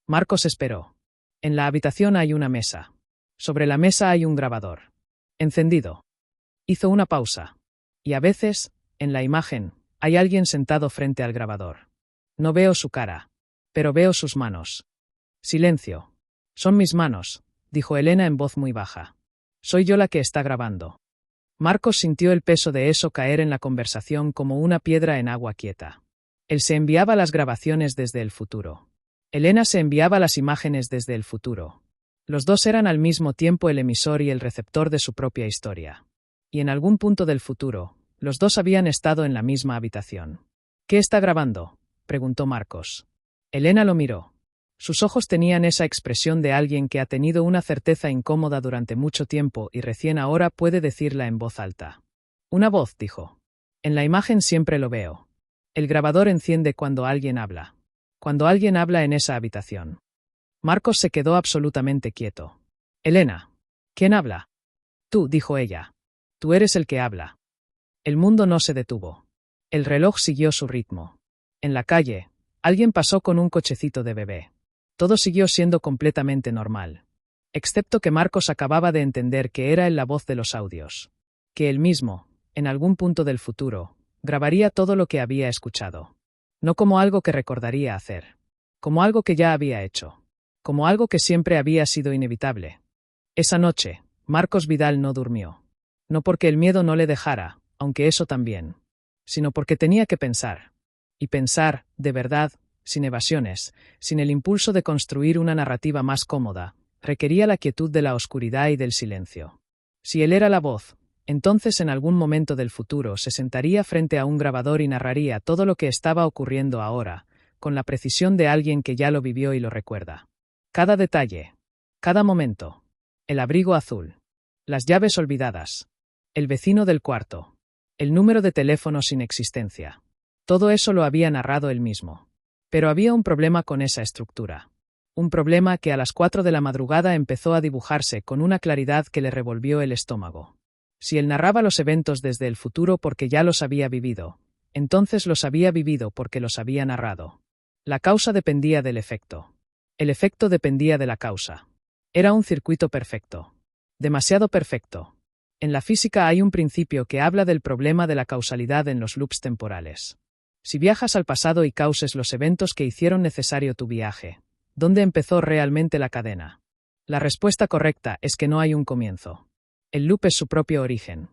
Speaker 1: Marcos esperó. En la habitación hay una mesa. Sobre la mesa hay un grabador. Encendido. Hizo una pausa. Y a veces, en la imagen, hay alguien sentado frente al grabador. No veo su cara, pero veo sus manos. Silencio. Son mis manos, dijo Elena en voz muy baja. Soy yo la que está grabando. Marcos sintió el peso de eso caer en la conversación como una piedra en agua quieta. Él se enviaba las grabaciones desde el futuro. Elena se enviaba las imágenes desde el futuro. Los dos eran al mismo tiempo el emisor y el receptor de su propia historia. Y en algún punto del futuro, los dos habían estado en la misma habitación. ¿Qué está grabando?, preguntó Marcos. Elena lo miró. Sus ojos tenían esa expresión de alguien que ha tenido una certeza incómoda durante mucho tiempo y recién ahora puede decirla en voz alta. Una voz, dijo. En la imagen siempre lo veo. El grabador enciende cuando alguien habla. Cuando alguien habla en esa habitación. Marcos se quedó absolutamente quieto. Elena. ¿Quién habla? Tú, dijo ella. Tú eres el que habla. El mundo no se detuvo. El reloj siguió su ritmo. En la calle, alguien pasó con un cochecito de bebé. Todo siguió siendo completamente normal. Excepto que Marcos acababa de entender que era él la voz de los audios. Que él mismo, en algún punto del futuro, grabaría todo lo que había escuchado. No como algo que recordaría hacer. Como algo que ya había hecho. Como algo que siempre había sido inevitable. Esa noche, Marcos Vidal no durmió. No porque el miedo no le dejara, aunque eso también. Sino porque tenía que pensar. Y pensar, de verdad, sin evasiones, sin el impulso de construir una narrativa más cómoda, requería la quietud de la oscuridad y del silencio. Si él era la voz, entonces en algún momento del futuro se sentaría frente a un grabador y narraría todo lo que estaba ocurriendo ahora, con la precisión de alguien que ya lo vivió y lo recuerda. Cada detalle. Cada momento. El abrigo azul. Las llaves olvidadas. El vecino del cuarto. El número de teléfono sin existencia. Todo eso lo había narrado él mismo. Pero había un problema con esa estructura. Un problema que a las 4 de la madrugada empezó a dibujarse con una claridad que le revolvió el estómago. Si él narraba los eventos desde el futuro porque ya los había vivido, entonces los había vivido porque los había narrado. La causa dependía del efecto. El efecto dependía de la causa. Era un circuito perfecto. Demasiado perfecto. En la física hay un principio que habla del problema de la causalidad en los loops temporales. Si viajas al pasado y causes los eventos que hicieron necesario tu viaje, ¿dónde empezó realmente la cadena? La respuesta correcta es que no hay un comienzo. El loop es su propio origen.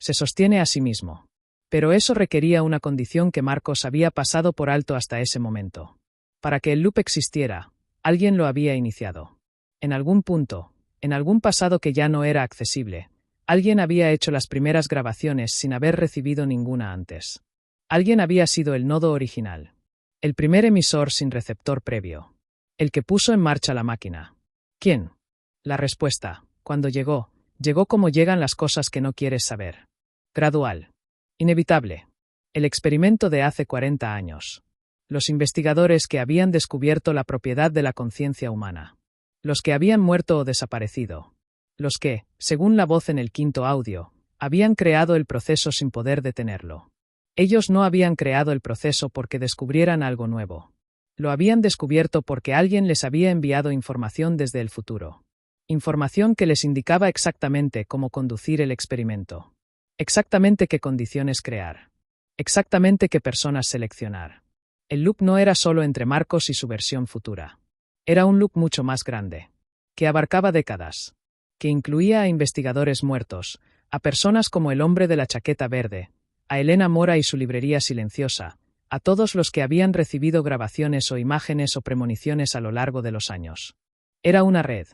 Speaker 1: Se sostiene a sí mismo. Pero eso requería una condición que Marcos había pasado por alto hasta ese momento. Para que el loop existiera, alguien lo había iniciado. En algún punto, en algún pasado que ya no era accesible, alguien había hecho las primeras grabaciones sin haber recibido ninguna antes. Alguien había sido el nodo original. El primer emisor sin receptor previo. El que puso en marcha la máquina. ¿Quién? La respuesta, cuando llegó como llegan las cosas que no quieres saber. Gradual. Inevitable. El experimento de hace 40 años. Los investigadores que habían descubierto la propiedad de la conciencia humana. Los que habían muerto o desaparecido. Los que, según la voz en el quinto audio, habían creado el proceso sin poder detenerlo. Ellos no habían creado el proceso porque descubrieran algo nuevo. Lo habían descubierto porque alguien les había enviado información desde el futuro. Información que les indicaba exactamente cómo conducir el experimento. Exactamente qué condiciones crear. Exactamente qué personas seleccionar. El loop no era solo entre Marcos y su versión futura. Era un loop mucho más grande. Que abarcaba décadas. Que incluía a investigadores muertos, a personas como el hombre de la chaqueta verde, a Elena Mora y su librería silenciosa, a todos los que habían recibido grabaciones o imágenes o premoniciones a lo largo de los años. Era una red.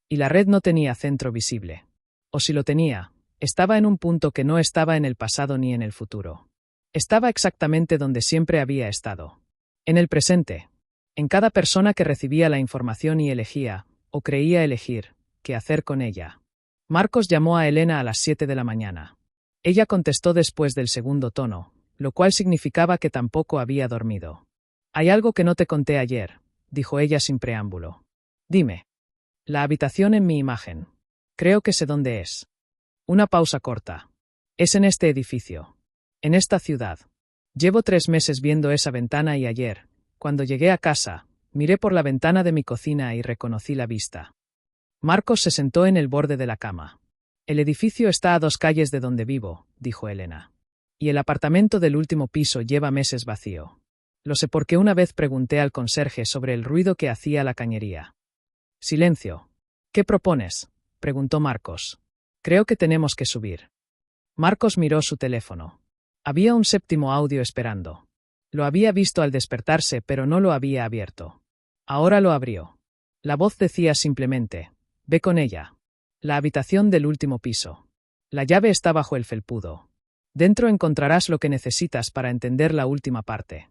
Speaker 1: Y la red no tenía centro visible. O si lo tenía, estaba en un punto que no estaba en el pasado ni en el futuro. Estaba exactamente donde siempre había estado. En el presente. En cada persona que recibía la información y elegía, o creía elegir, qué hacer con ella. Marcos llamó a Elena a las 7 de la mañana. Ella contestó después del segundo tono, lo cual significaba que tampoco había dormido. «Hay algo que no te conté ayer», dijo ella sin preámbulo. «Dime». «La habitación en mi imagen. Creo que sé dónde es». Una pausa corta. «Es en este edificio. En esta ciudad. Llevo 3 meses viendo esa ventana y ayer, cuando llegué a casa, miré por la ventana de mi cocina y reconocí la vista». Marcos se sentó en el borde de la cama. «El edificio está a 2 calles de donde vivo», dijo Elena. «Y el apartamento del último piso lleva meses vacío. Lo sé porque una vez pregunté al conserje sobre el ruido que hacía la cañería». «Silencio. ¿Qué propones?», preguntó Marcos. «Creo que tenemos que subir». Marcos miró su teléfono. Había un 7º audio esperando. Lo había visto al despertarse, pero no lo había abierto. Ahora lo abrió. La voz decía simplemente: «Ve con ella. La habitación del último piso. La llave está bajo el felpudo. Dentro encontrarás lo que necesitas para entender la última parte».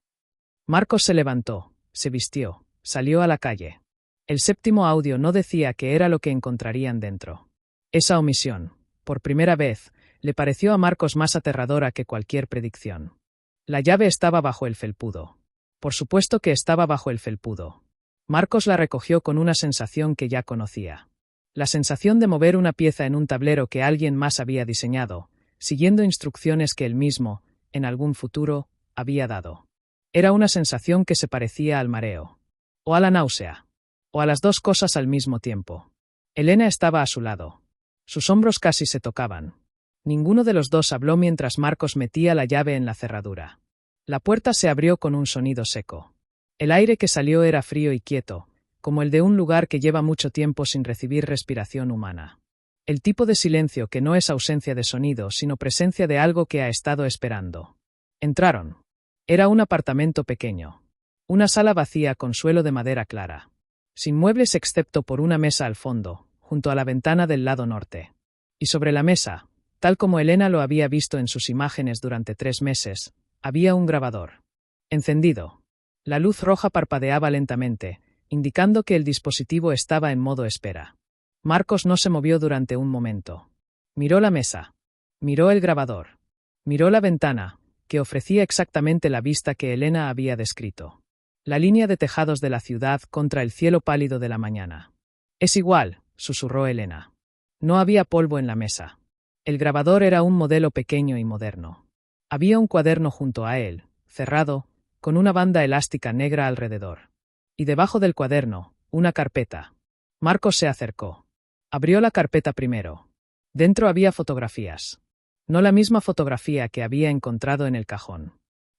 Speaker 1: Marcos se levantó, se vistió, salió a la calle. El 7º audio no decía qué era lo que encontrarían dentro. Esa omisión, por primera vez, le pareció a Marcos más aterradora que cualquier predicción. La llave estaba bajo el felpudo. Por supuesto que estaba bajo el felpudo. Marcos la recogió con una sensación que ya conocía. La sensación de mover una pieza en un tablero que alguien más había diseñado, siguiendo instrucciones que él mismo, en algún futuro, había dado. Era una sensación que se parecía al mareo. O a la náusea. O a las 2 cosas al mismo tiempo. Elena estaba a su lado. Sus hombros casi se tocaban. Ninguno de los dos habló mientras Marcos metía la llave en la cerradura. La puerta se abrió con un sonido seco. El aire que salió era frío y quieto, como el de un lugar que lleva mucho tiempo sin recibir respiración humana. El tipo de silencio que no es ausencia de sonido, sino presencia de algo que ha estado esperando. Entraron. Era un apartamento pequeño. Una sala vacía con suelo de madera clara. Sin muebles excepto por una mesa al fondo, junto a la ventana del lado norte. Y sobre la mesa, tal como Elena lo había visto en sus imágenes durante 3 meses, había un grabador. Encendido. La luz roja parpadeaba lentamente, indicando que el dispositivo estaba en modo espera. Marcos no se movió durante un momento. Miró la mesa. Miró el grabador. Miró la ventana, que ofrecía exactamente la vista que Elena había descrito. La línea de tejados de la ciudad contra el cielo pálido de la mañana. «Es igual», susurró Elena. No había polvo en la mesa. El grabador era un modelo pequeño y moderno. Había un cuaderno junto a él, cerrado, con una banda elástica negra alrededor. Y debajo del cuaderno, una carpeta. Marcos se acercó. Abrió la carpeta primero. Dentro había fotografías. No la misma fotografía que había encontrado en el cajón.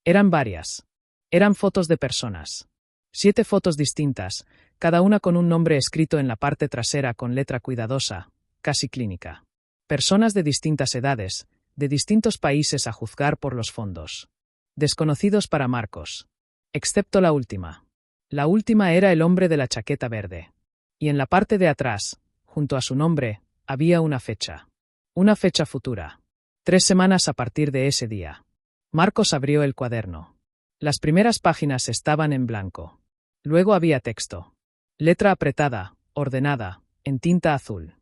Speaker 1: Eran varias. Eran fotos de personas. 7 fotos distintas, cada una con un nombre escrito en la parte trasera con letra cuidadosa, casi clínica. Personas de distintas edades, de distintos países a juzgar por los fondos. Desconocidos para Marcos. Excepto la última. La última era el hombre de la chaqueta verde. Y en la parte de atrás, junto a su nombre, había una fecha. Una fecha futura. 3 semanas a partir de ese día. Marcos abrió el cuaderno. Las primeras páginas estaban en blanco. Luego había texto. Letra apretada, ordenada, en tinta azul.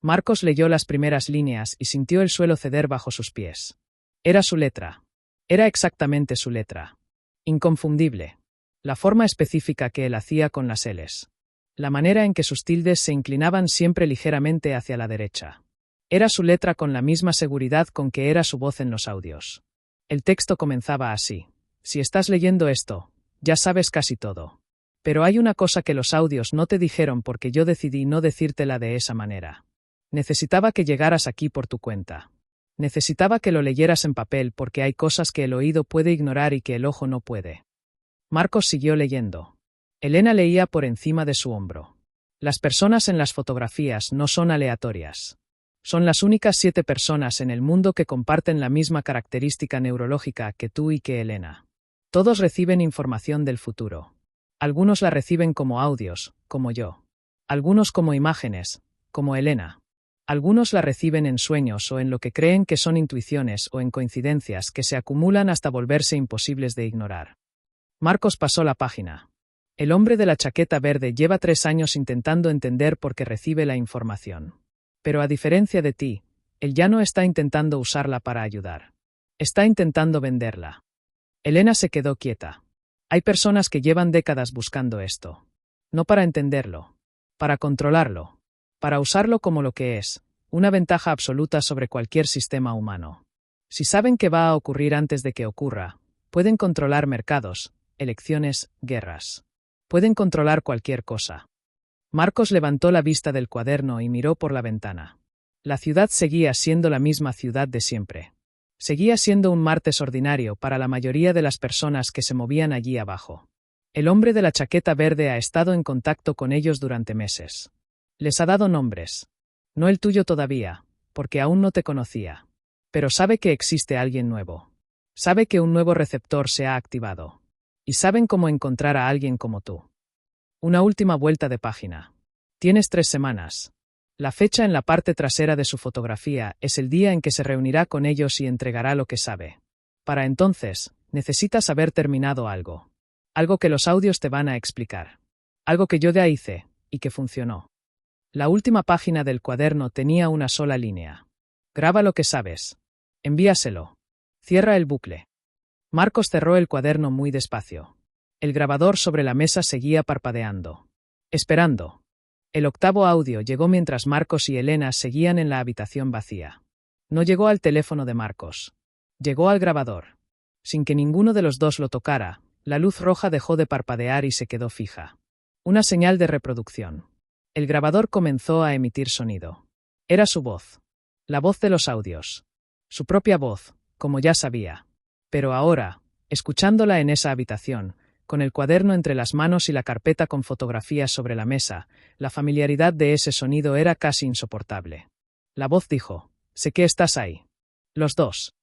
Speaker 1: Marcos leyó las primeras líneas y sintió el suelo ceder bajo sus pies. Era su letra. Era exactamente su letra. Inconfundible. La forma específica que él hacía con las L's. La manera en que sus tildes se inclinaban siempre ligeramente hacia la derecha. Era su letra con la misma seguridad con que era su voz en los audios. El texto comenzaba así. Si estás leyendo esto, ya sabes casi todo. Pero hay una cosa que los audios no te dijeron porque yo decidí no decírtela de esa manera. Necesitaba que llegaras aquí por tu cuenta. Necesitaba que lo leyeras en papel porque hay cosas que el oído puede ignorar y que el ojo no puede. Marcos siguió leyendo. Elena leía por encima de su hombro. Las personas en las fotografías no son aleatorias. Son las únicas 7 personas en el mundo que comparten la misma característica neurológica que tú y que Elena. Todos reciben información del futuro. Algunos la reciben como audios, como yo. Algunos como imágenes, como Elena. Algunos la reciben en sueños o en lo que creen que son intuiciones o en coincidencias que se acumulan hasta volverse imposibles de ignorar. Marcos pasó la página. El hombre de la chaqueta verde lleva 3 años intentando entender por qué recibe la información. Pero a diferencia de ti, él ya no está intentando usarla para ayudar. Está intentando venderla. Elena se quedó quieta. Hay personas que llevan décadas buscando esto. No para entenderlo. Para controlarlo. Para usarlo como lo que es, una ventaja absoluta sobre cualquier sistema humano. Si saben que va a ocurrir antes de que ocurra, pueden controlar mercados, elecciones, guerras. Pueden controlar cualquier cosa. Marcos levantó la vista del cuaderno y miró por la ventana. La ciudad seguía siendo la misma ciudad de siempre. Seguía siendo un martes ordinario para la mayoría de las personas que se movían allí abajo. El hombre de la chaqueta verde ha estado en contacto con ellos durante meses. Les ha dado nombres. No el tuyo todavía, porque aún no te conocía. Pero sabe que existe alguien nuevo. Sabe que un nuevo receptor se ha activado. Y saben cómo encontrar a alguien como tú. Una última vuelta de página. Tienes 3 semanas. La fecha en la parte trasera de su fotografía es el día en que se reunirá con ellos y entregará lo que sabe. Para entonces, necesitas haber terminado algo. Algo que los audios te van a explicar. Algo que yo ya hice, y que funcionó. La última página del cuaderno tenía una sola línea. Graba lo que sabes. Envíaselo. Cierra el bucle. Marcos cerró el cuaderno muy despacio. El grabador sobre la mesa seguía parpadeando. Esperando. El octavo audio llegó mientras Marcos y Elena seguían en la habitación vacía. No llegó al teléfono de Marcos. Llegó al grabador. Sin que ninguno de los dos lo tocara, la luz roja dejó de parpadear y se quedó fija. Una señal de reproducción. El grabador comenzó a emitir sonido. Era su voz. La voz de los audios. Su propia voz, como ya sabía. Pero ahora, escuchándola en esa habitación, con el cuaderno entre las manos y la carpeta con fotografías sobre la mesa, la familiaridad de ese sonido era casi insoportable. La voz dijo: «Sé que estás ahí». Los dos.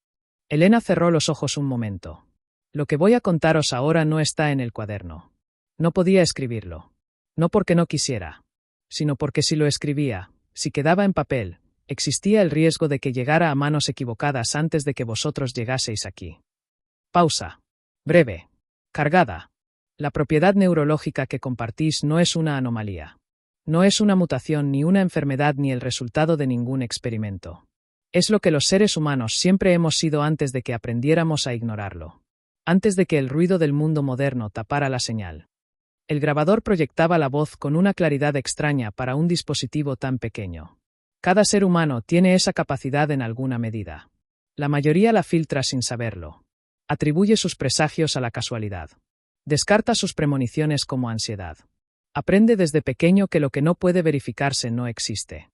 Speaker 1: Elena cerró los ojos un momento. Lo que voy a contaros ahora no está en el cuaderno. No podía escribirlo. No porque no quisiera. Sino porque si lo escribía, si quedaba en papel, existía el riesgo de que llegara a manos equivocadas antes de que vosotros llegaseis aquí. Pausa. Breve. Cargada. La propiedad neurológica que compartís no es una anomalía. No es una mutación ni una enfermedad ni el resultado de ningún experimento. Es lo que los seres humanos siempre hemos sido antes de que aprendiéramos a ignorarlo. Antes de que el ruido del mundo moderno tapara la señal. El grabador proyectaba la voz con una claridad extraña para un dispositivo tan pequeño. Cada ser humano tiene esa capacidad en alguna medida. La mayoría la filtra sin saberlo. Atribuye sus presagios a la casualidad. Descarta sus premoniciones como ansiedad. Aprende desde pequeño que lo que no puede verificarse no existe.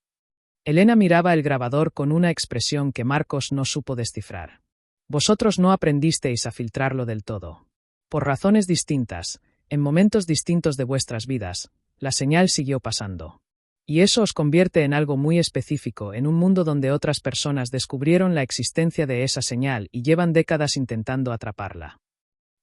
Speaker 1: Elena miraba el grabador con una expresión que Marcos no supo descifrar. Vosotros no aprendisteis a filtrarlo del todo. Por razones distintas, en momentos distintos de vuestras vidas, la señal siguió pasando. Y eso os convierte en algo muy específico en un mundo donde otras personas descubrieron la existencia de esa señal y llevan décadas intentando atraparla.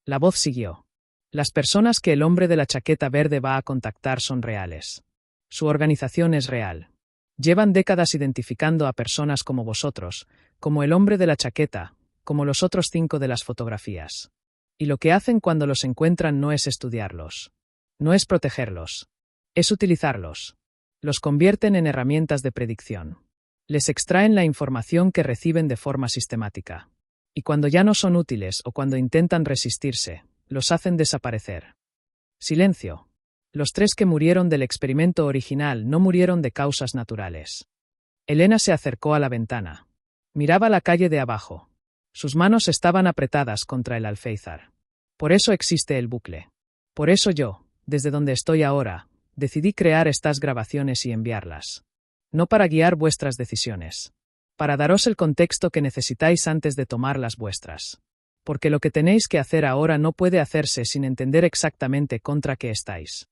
Speaker 1: La voz siguió. Las personas que el hombre de la chaqueta verde va a contactar son reales. Su organización es real. Llevan décadas identificando a personas como vosotros, como el hombre de la chaqueta, como los otros 5 de las fotografías. Y lo que hacen cuando los encuentran no es estudiarlos. No es protegerlos. Es utilizarlos. Los convierten en herramientas de predicción. Les extraen la información que reciben de forma sistemática. Y cuando ya no son útiles o cuando intentan resistirse, los hacen desaparecer. Silencio. Los 3 que murieron del experimento original no murieron de causas naturales. Elena se acercó a la ventana. Miraba la calle de abajo. Sus manos estaban apretadas contra el alféizar. Por eso existe el bucle. Por eso yo, desde donde estoy ahora, decidí crear estas grabaciones y enviarlas. No para guiar vuestras decisiones. Para daros el contexto que necesitáis antes de tomar las vuestras. Porque lo que tenéis que hacer ahora no puede hacerse sin entender exactamente contra qué estáis.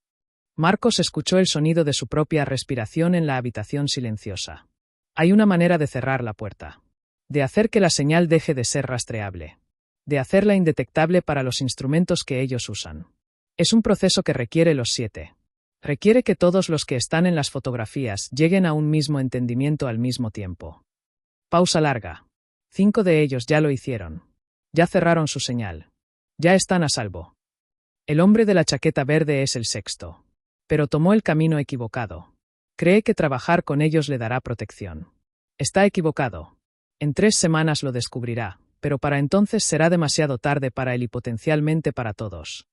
Speaker 1: Marcos escuchó el sonido de su propia respiración en la habitación silenciosa. Hay una manera de cerrar la puerta. De hacer que la señal deje de ser rastreable. De hacerla indetectable para los instrumentos que ellos usan. Es un proceso que requiere los 7. Requiere que todos los que están en las fotografías lleguen a un mismo entendimiento al mismo tiempo. Pausa larga. 5 de ellos ya lo hicieron. Ya cerraron su señal. Ya están a salvo. El hombre de la chaqueta verde es el sexto. Pero tomó el camino equivocado. Cree que trabajar con ellos le dará protección. Está equivocado. En 3 semanas lo descubrirá, pero para entonces será demasiado tarde para él y potencialmente para todos.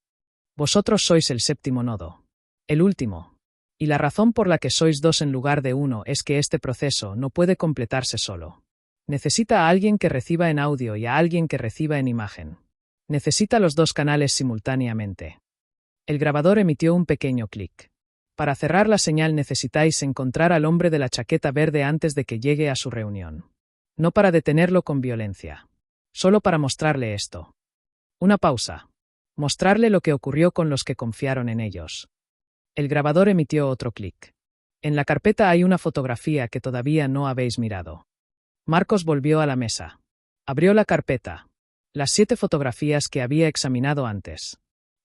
Speaker 1: Vosotros sois el séptimo nodo. El último. Y la razón por la que sois 2 en lugar de 1 es que este proceso no puede completarse solo. Necesita a alguien que reciba en audio y a alguien que reciba en imagen. Necesita los 2 canales simultáneamente. El grabador emitió un pequeño clic. Para cerrar la señal necesitáis encontrar al hombre de la chaqueta verde antes de que llegue a su reunión. No para detenerlo con violencia. Solo para mostrarle esto. Una pausa. Mostrarle lo que ocurrió con los que confiaron en ellos. El grabador emitió otro clic. En la carpeta hay una fotografía que todavía no habéis mirado. Marcos volvió a la mesa. Abrió la carpeta. Las 7 fotografías que había examinado antes.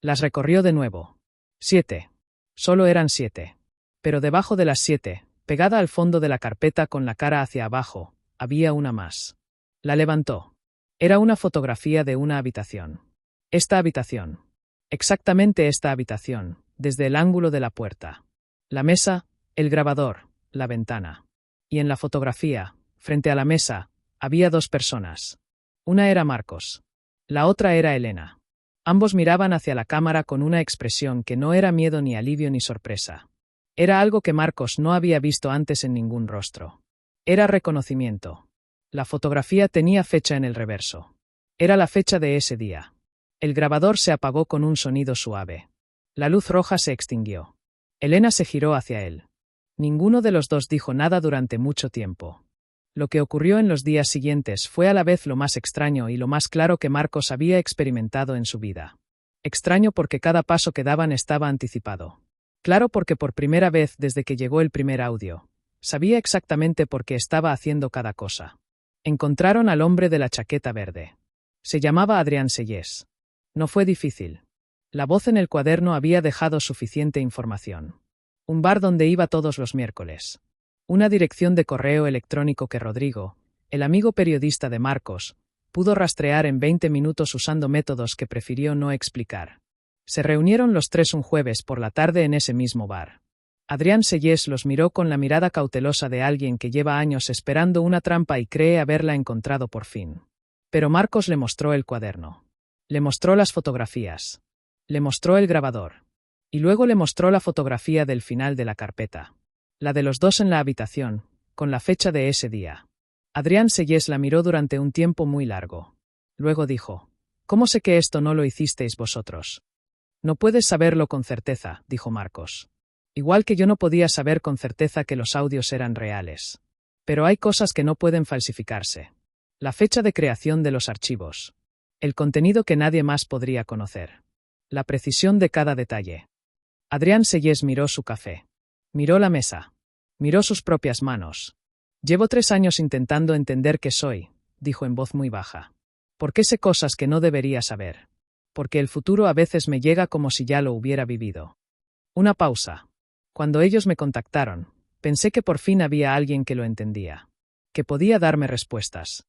Speaker 1: Las recorrió de nuevo. 7. Solo eran 7. Pero debajo de las 7, pegada al fondo de la carpeta con la cara hacia abajo, había una más. La levantó. Era una fotografía de una habitación. Esta habitación. Exactamente esta habitación, desde el ángulo de la puerta. La mesa, el grabador, la ventana. Y en la fotografía, frente a la mesa, había 2 personas. Una era Marcos. La otra era Elena. Ambos miraban hacia la cámara con una expresión que no era miedo ni alivio ni sorpresa. Era algo que Marcos no había visto antes en ningún rostro. Era reconocimiento. La fotografía tenía fecha en el reverso. Era la fecha de ese día. El grabador se apagó con un sonido suave. La luz roja se extinguió. Elena se giró hacia él. Ninguno de los 2 dijo nada durante mucho tiempo. Lo que ocurrió en los días siguientes fue a la vez lo más extraño y lo más claro que Marcos había experimentado en su vida. Extraño porque cada paso que daban estaba anticipado. Claro porque por primera vez desde que llegó el primer audio, sabía exactamente por qué estaba haciendo cada cosa. Encontraron al hombre de la chaqueta verde. Se llamaba Adrián Sellés. No fue difícil. La voz en el cuaderno había dejado suficiente información. Un bar donde iba todos los miércoles. Una dirección de correo electrónico que Rodrigo, el amigo periodista de Marcos, pudo rastrear en 20 minutos usando métodos que prefirió no explicar. Se reunieron los 3 un jueves por la tarde en ese mismo bar. Adrián Sellés los miró con la mirada cautelosa de alguien que lleva años esperando una trampa y cree haberla encontrado por fin. Pero Marcos le mostró el cuaderno. Le mostró las fotografías. Le mostró el grabador. Y luego le mostró la fotografía del final de la carpeta. La de los 2 en la habitación, con la fecha de ese día. Adrián Sellés la miró durante un tiempo muy largo. Luego dijo: «¿Cómo sé que esto no lo hicisteis vosotros?» «No puedes saberlo con certeza», dijo Marcos. Igual que yo no podía saber con certeza que los audios eran reales. Pero hay cosas que no pueden falsificarse. La fecha de creación de los archivos. El contenido que nadie más podría conocer. La precisión de cada detalle. Adrián Sellés miró su café. Miró la mesa. Miró sus propias manos. «Llevo 3 años intentando entender qué soy», dijo en voz muy baja. «¿Por qué sé cosas que no debería saber? Porque el futuro a veces me llega como si ya lo hubiera vivido». Una pausa. Cuando ellos me contactaron, pensé que por fin había alguien que lo entendía. Que podía darme respuestas.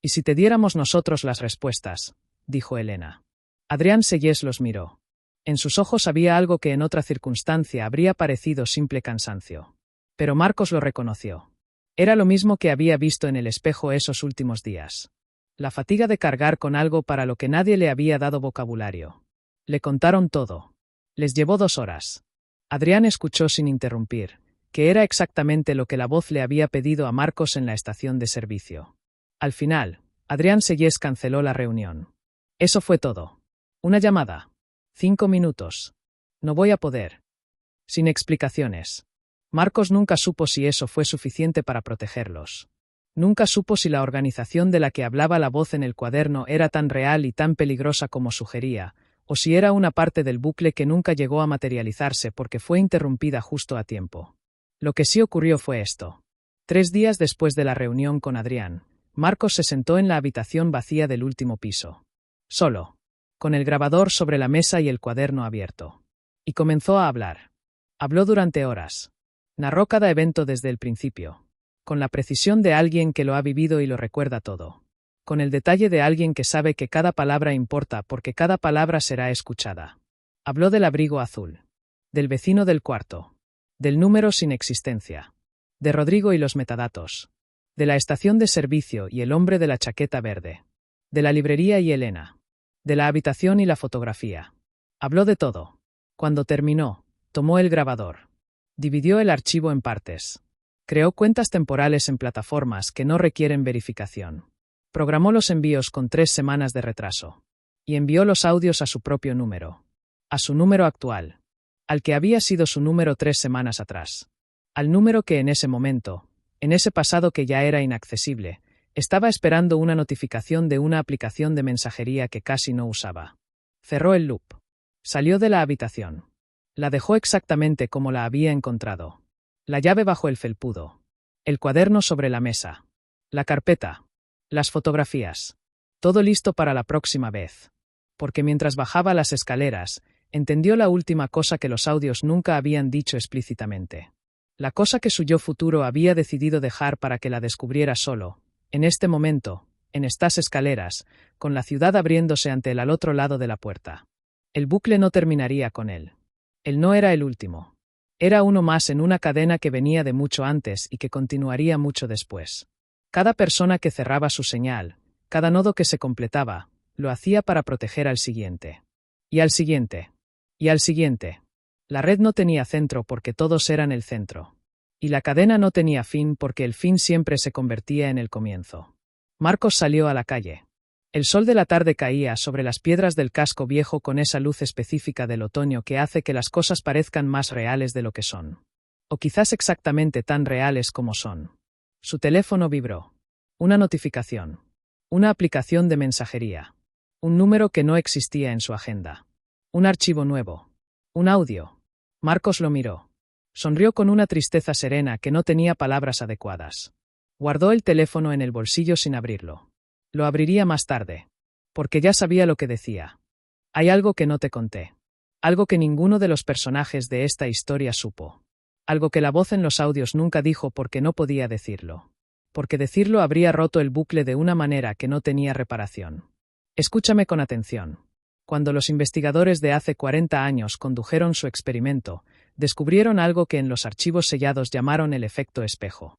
Speaker 1: «¿Y si te diéramos nosotros las respuestas?», dijo Elena. Adrián Sellés los miró. En sus ojos había algo que en otra circunstancia habría parecido simple cansancio. Pero Marcos lo reconoció. Era lo mismo que había visto en el espejo esos últimos días. La fatiga de cargar con algo para lo que nadie le había dado vocabulario. Le contaron todo. Les llevó 2 horas. Adrián escuchó sin interrumpir, que era exactamente lo que la voz le había pedido a Marcos en la estación de servicio. Al final, Adrián Sellés canceló la reunión. Eso fue todo. Una llamada. 5 minutos. No voy a poder. Sin explicaciones. Marcos nunca supo si eso fue suficiente para protegerlos. Nunca supo si la organización de la que hablaba la voz en el cuaderno era tan real y tan peligrosa como sugería, o si era una parte del bucle que nunca llegó a materializarse porque fue interrumpida justo a tiempo. Lo que sí ocurrió fue esto. 3 días después de la reunión con Adrián, Marcos se sentó en la habitación vacía del último piso. Solo. Con el grabador sobre la mesa y el cuaderno abierto. Y comenzó a hablar. Habló durante horas. Narró cada evento desde el principio, con la precisión de alguien que lo ha vivido y lo recuerda todo, con el detalle de alguien que sabe que cada palabra importa porque cada palabra será escuchada. Habló del abrigo azul, del vecino del cuarto, del número sin existencia, de Rodrigo y los metadatos, de la estación de servicio y el hombre de la chaqueta verde, de la librería y Elena, de la habitación y la fotografía. Habló de todo. Cuando terminó, tomó el grabador. Dividió el archivo en partes. Creó cuentas temporales en plataformas que no requieren verificación. Programó los envíos con 3 semanas de retraso. Y envió los audios a su propio número. A su número actual. Al que había sido su número 3 semanas atrás. Al número que en ese momento, en ese pasado que ya era inaccesible, estaba esperando una notificación de una aplicación de mensajería que casi no usaba. Cerró el loop. Salió de la habitación. La dejó exactamente como la había encontrado. La llave bajo el felpudo. El cuaderno sobre la mesa. La carpeta. Las fotografías. Todo listo para la próxima vez. Porque mientras bajaba las escaleras, entendió la última cosa que los audios nunca habían dicho explícitamente. La cosa que su yo futuro había decidido dejar para que la descubriera solo, en este momento, en estas escaleras, con la ciudad abriéndose ante él al otro lado de la puerta. El bucle no terminaría con él. Él no era el último. Era uno más en una cadena que venía de mucho antes y que continuaría mucho después. Cada persona que cerraba su señal, cada nodo que se completaba, lo hacía para proteger al siguiente. Y al siguiente. Y al siguiente. La red no tenía centro porque todos eran el centro. Y la cadena no tenía fin porque el fin siempre se convertía en el comienzo. Marcos salió a la calle. El sol de la tarde caía sobre las piedras del casco viejo con esa luz específica del otoño que hace que las cosas parezcan más reales de lo que son. O quizás exactamente tan reales como son. Su teléfono vibró. Una notificación. Una aplicación de mensajería. Un número que no existía en su agenda. Un archivo nuevo. Un audio. Marcos lo miró. Sonrió con una tristeza serena que no tenía palabras adecuadas. Guardó el teléfono en el bolsillo sin abrirlo. Lo abriría más tarde. Porque ya sabía lo que decía. Hay algo que no te conté. Algo que ninguno de los personajes de esta historia supo. Algo que la voz en los audios nunca dijo porque no podía decirlo. Porque decirlo habría roto el bucle de una manera que no tenía reparación. Escúchame con atención. Cuando los investigadores de hace 40 años condujeron su experimento, descubrieron algo que en los archivos sellados llamaron el efecto espejo.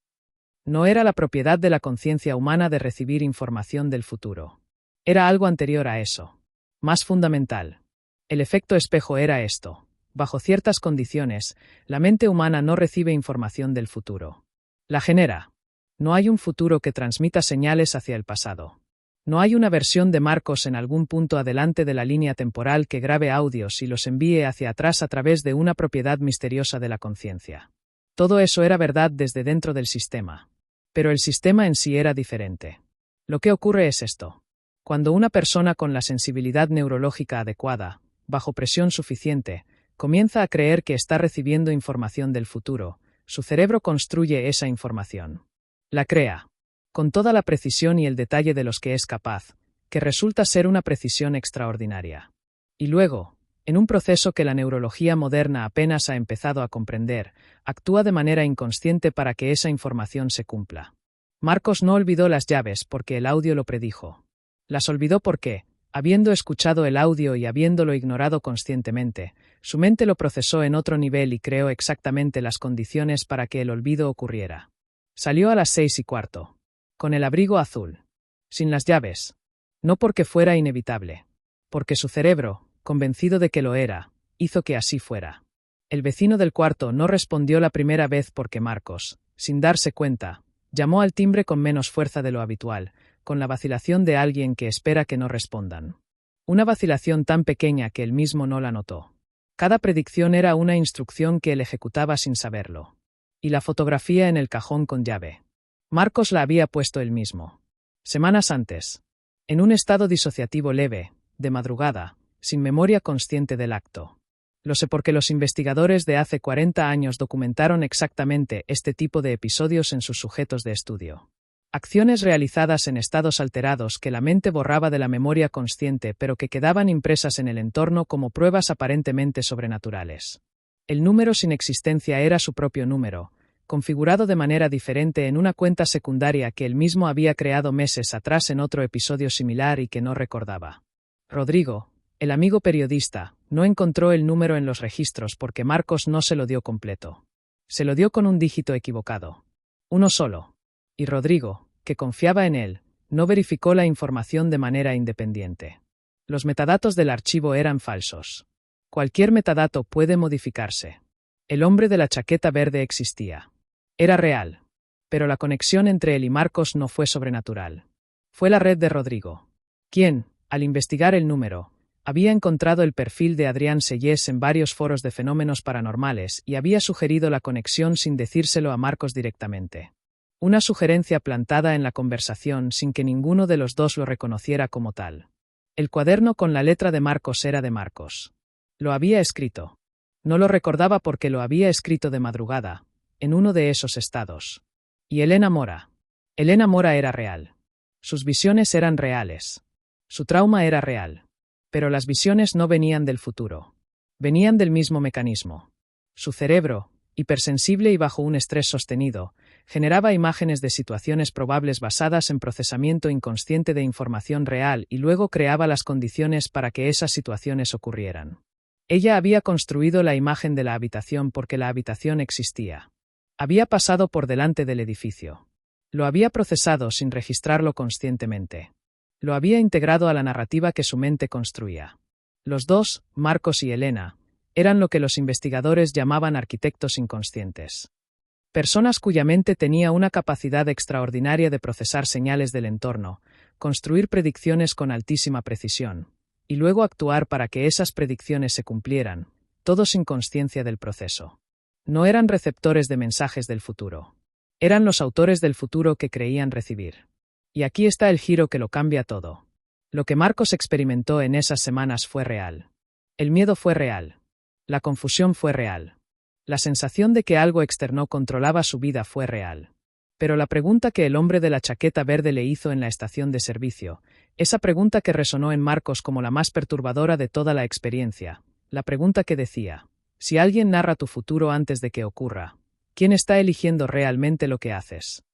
Speaker 1: No era la propiedad de la conciencia humana de recibir información del futuro. Era algo anterior a eso. Más fundamental. El efecto espejo era esto. Bajo ciertas condiciones, la mente humana no recibe información del futuro. La genera. No hay un futuro que transmita señales hacia el pasado. No hay una versión de Marcos en algún punto adelante de la línea temporal que grabe audios y los envíe hacia atrás a través de una propiedad misteriosa de la conciencia. Todo eso era verdad desde dentro del sistema. Pero el sistema en sí era diferente. Lo que ocurre es esto. Cuando una persona con la sensibilidad neurológica adecuada, bajo presión suficiente, comienza a creer que está recibiendo información del futuro, su cerebro construye esa información. La crea. Con toda la precisión y el detalle de los que es capaz, que resulta ser una precisión extraordinaria. Y luego, en un proceso que la neurología moderna apenas ha empezado a comprender, actúa de manera inconsciente para que esa información se cumpla. Marcos no olvidó las llaves porque el audio lo predijo. Las olvidó porque, habiendo escuchado el audio y habiéndolo ignorado conscientemente, su mente lo procesó en otro nivel y creó exactamente las condiciones para que el olvido ocurriera. Salió a las 6:15. Con el abrigo azul. Sin las llaves. No porque fuera inevitable. Porque su cerebro, convencido de que lo era, hizo que así fuera. El vecino del cuarto no respondió la primera vez porque Marcos, sin darse cuenta, llamó al timbre con menos fuerza de lo habitual, con la vacilación de alguien que espera que no respondan. Una vacilación tan pequeña que él mismo no la notó. Cada predicción era una instrucción que él ejecutaba sin saberlo. Y la fotografía en el cajón con llave. Marcos la había puesto él mismo. Semanas antes. En un estado disociativo leve, de madrugada, sin memoria consciente del acto. Lo sé porque los investigadores de hace 40 años documentaron exactamente este tipo de episodios en sus sujetos de estudio. Acciones realizadas en estados alterados que la mente borraba de la memoria consciente pero que quedaban impresas en el entorno como pruebas aparentemente sobrenaturales. El número sin existencia era su propio número, configurado de manera diferente en una cuenta secundaria que él mismo había creado meses atrás en otro episodio similar y que no recordaba. Rodrigo, el amigo periodista, no encontró el número en los registros porque Marcos no se lo dio completo. Se lo dio con un dígito equivocado. Uno solo. Y Rodrigo, que confiaba en él, no verificó la información de manera independiente. Los metadatos del archivo eran falsos. Cualquier metadato puede modificarse. El hombre de la chaqueta verde existía. Era real. Pero la conexión entre él y Marcos no fue sobrenatural. Fue la red de Rodrigo, quien, al investigar el número, había encontrado el perfil de Adrián Sellés en varios foros de fenómenos paranormales y había sugerido la conexión sin decírselo a Marcos directamente. Una sugerencia plantada en la conversación sin que ninguno de los dos lo reconociera como tal. El cuaderno con la letra de Marcos era de Marcos. Lo había escrito. No lo recordaba porque lo había escrito de madrugada, en uno de esos estados. Y Elena Mora. Elena Mora era real. Sus visiones eran reales. Su trauma era real. Pero las visiones no venían del futuro. Venían del mismo mecanismo. Su cerebro, hipersensible y bajo un estrés sostenido, generaba imágenes de situaciones probables basadas en procesamiento inconsciente de información real y luego creaba las condiciones para que esas situaciones ocurrieran. Ella había construido la imagen de la habitación porque la habitación existía. Había pasado por delante del edificio. Lo había procesado sin registrarlo conscientemente. Lo había integrado a la narrativa que su mente construía. Los dos, Marcos y Elena, eran lo que los investigadores llamaban arquitectos inconscientes. Personas cuya mente tenía una capacidad extraordinaria de procesar señales del entorno, construir predicciones con altísima precisión, y luego actuar para que esas predicciones se cumplieran, todo sin conciencia del proceso. No eran receptores de mensajes del futuro. Eran los autores del futuro que creían recibir. Y aquí está el giro que lo cambia todo. Lo que Marcos experimentó en esas semanas fue real. El miedo fue real. La confusión fue real. La sensación de que algo externo controlaba su vida fue real. Pero la pregunta que el hombre de la chaqueta verde le hizo en la estación de servicio, esa pregunta que resonó en Marcos como la más perturbadora de toda la experiencia, la pregunta que decía, si alguien narra tu futuro antes de que ocurra, ¿quién está eligiendo realmente lo que haces?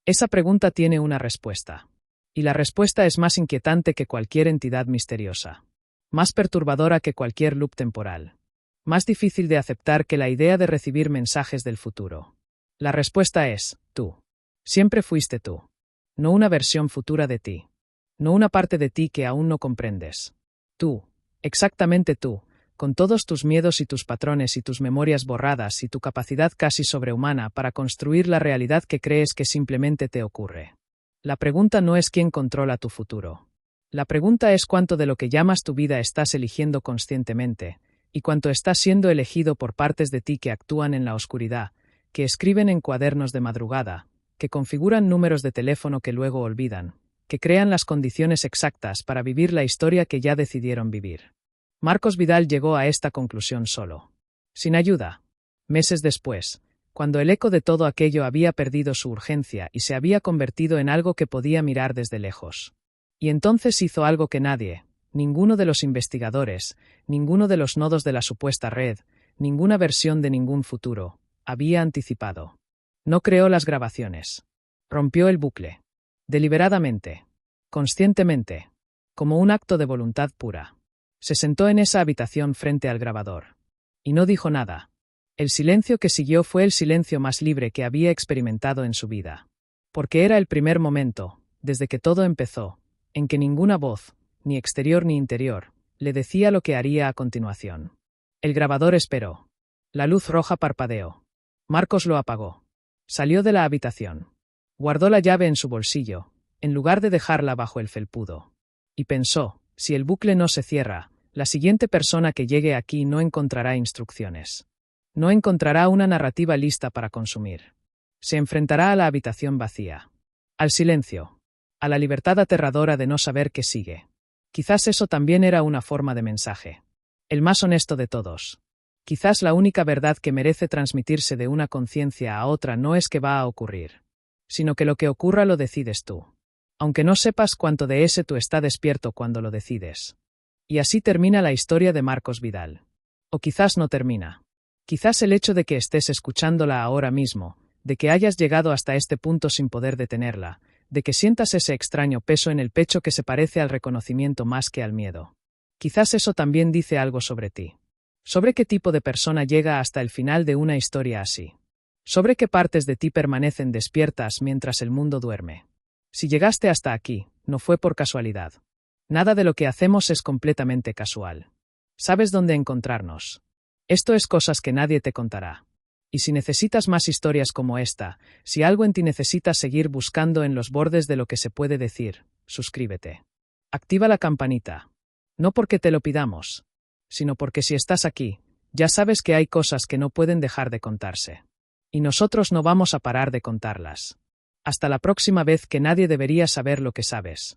Speaker 1: Esa pregunta tiene una respuesta. Y la respuesta es más inquietante que cualquier entidad misteriosa. Más perturbadora que cualquier loop temporal. Más difícil de aceptar que la idea de recibir mensajes del futuro. La respuesta es, tú. Siempre fuiste tú. No una versión futura de ti. No una parte de ti que aún no comprendes. Tú, exactamente tú, con todos tus miedos y tus patrones y tus memorias borradas y tu capacidad casi sobrehumana para construir la realidad que crees que simplemente te ocurre. La pregunta no es quién controla tu futuro. La pregunta es cuánto de lo que llamas tu vida estás eligiendo conscientemente, y cuánto está siendo elegido por partes de ti que actúan en la oscuridad, que escriben en cuadernos de madrugada, que configuran números de teléfono que luego olvidan, que crean las condiciones exactas para vivir la historia que ya decidieron vivir. Marcos Vidal llegó a esta conclusión solo. Sin ayuda. Meses después, cuando el eco de todo aquello había perdido su urgencia y se había convertido en algo que podía mirar desde lejos. Y entonces hizo algo que nadie, ninguno de los investigadores, ninguno de los nodos de la supuesta red, ninguna versión de ningún futuro, había anticipado. No creó las grabaciones. Rompió el bucle. Deliberadamente. Conscientemente. Como un acto de voluntad pura. Se sentó en esa habitación frente al grabador. Y no dijo nada. El silencio que siguió fue el silencio más libre que había experimentado en su vida. Porque era el primer momento, desde que todo empezó, en que ninguna voz, ni exterior ni interior, le decía lo que haría a continuación. El grabador esperó. La luz roja parpadeó. Marcos lo apagó. Salió de la habitación. Guardó la llave en su bolsillo, en lugar de dejarla bajo el felpudo. Y pensó, si el bucle no se cierra, la siguiente persona que llegue aquí no encontrará instrucciones. No encontrará una narrativa lista para consumir. Se enfrentará a la habitación vacía. Al silencio. A la libertad aterradora de no saber qué sigue. Quizás eso también era una forma de mensaje. El más honesto de todos. Quizás la única verdad que merece transmitirse de una conciencia a otra no es que va a ocurrir, sino que lo que ocurra lo decides tú. Aunque no sepas cuánto de ese tú está despierto cuando lo decides. Y así termina la historia de Marcos Vidal. O quizás no termina. Quizás el hecho de que estés escuchándola ahora mismo, de que hayas llegado hasta este punto sin poder detenerla, de que sientas ese extraño peso en el pecho que se parece al reconocimiento más que al miedo. Quizás eso también dice algo sobre ti. Sobre qué tipo de persona llega hasta el final de una historia así. Sobre qué partes de ti permanecen despiertas mientras el mundo duerme. Si llegaste hasta aquí, no fue por casualidad. Nada de lo que hacemos es completamente casual. Sabes dónde encontrarnos. Esto es cosas que nadie te contará. Y si necesitas más historias como esta, si algo en ti necesita seguir buscando en los bordes de lo que se puede decir, suscríbete. Activa la campanita. No porque te lo pidamos, sino porque si estás aquí, ya sabes que hay cosas que no pueden dejar de contarse. Y nosotros no vamos a parar de contarlas. Hasta la próxima vez que nadie debería saber lo que sabes.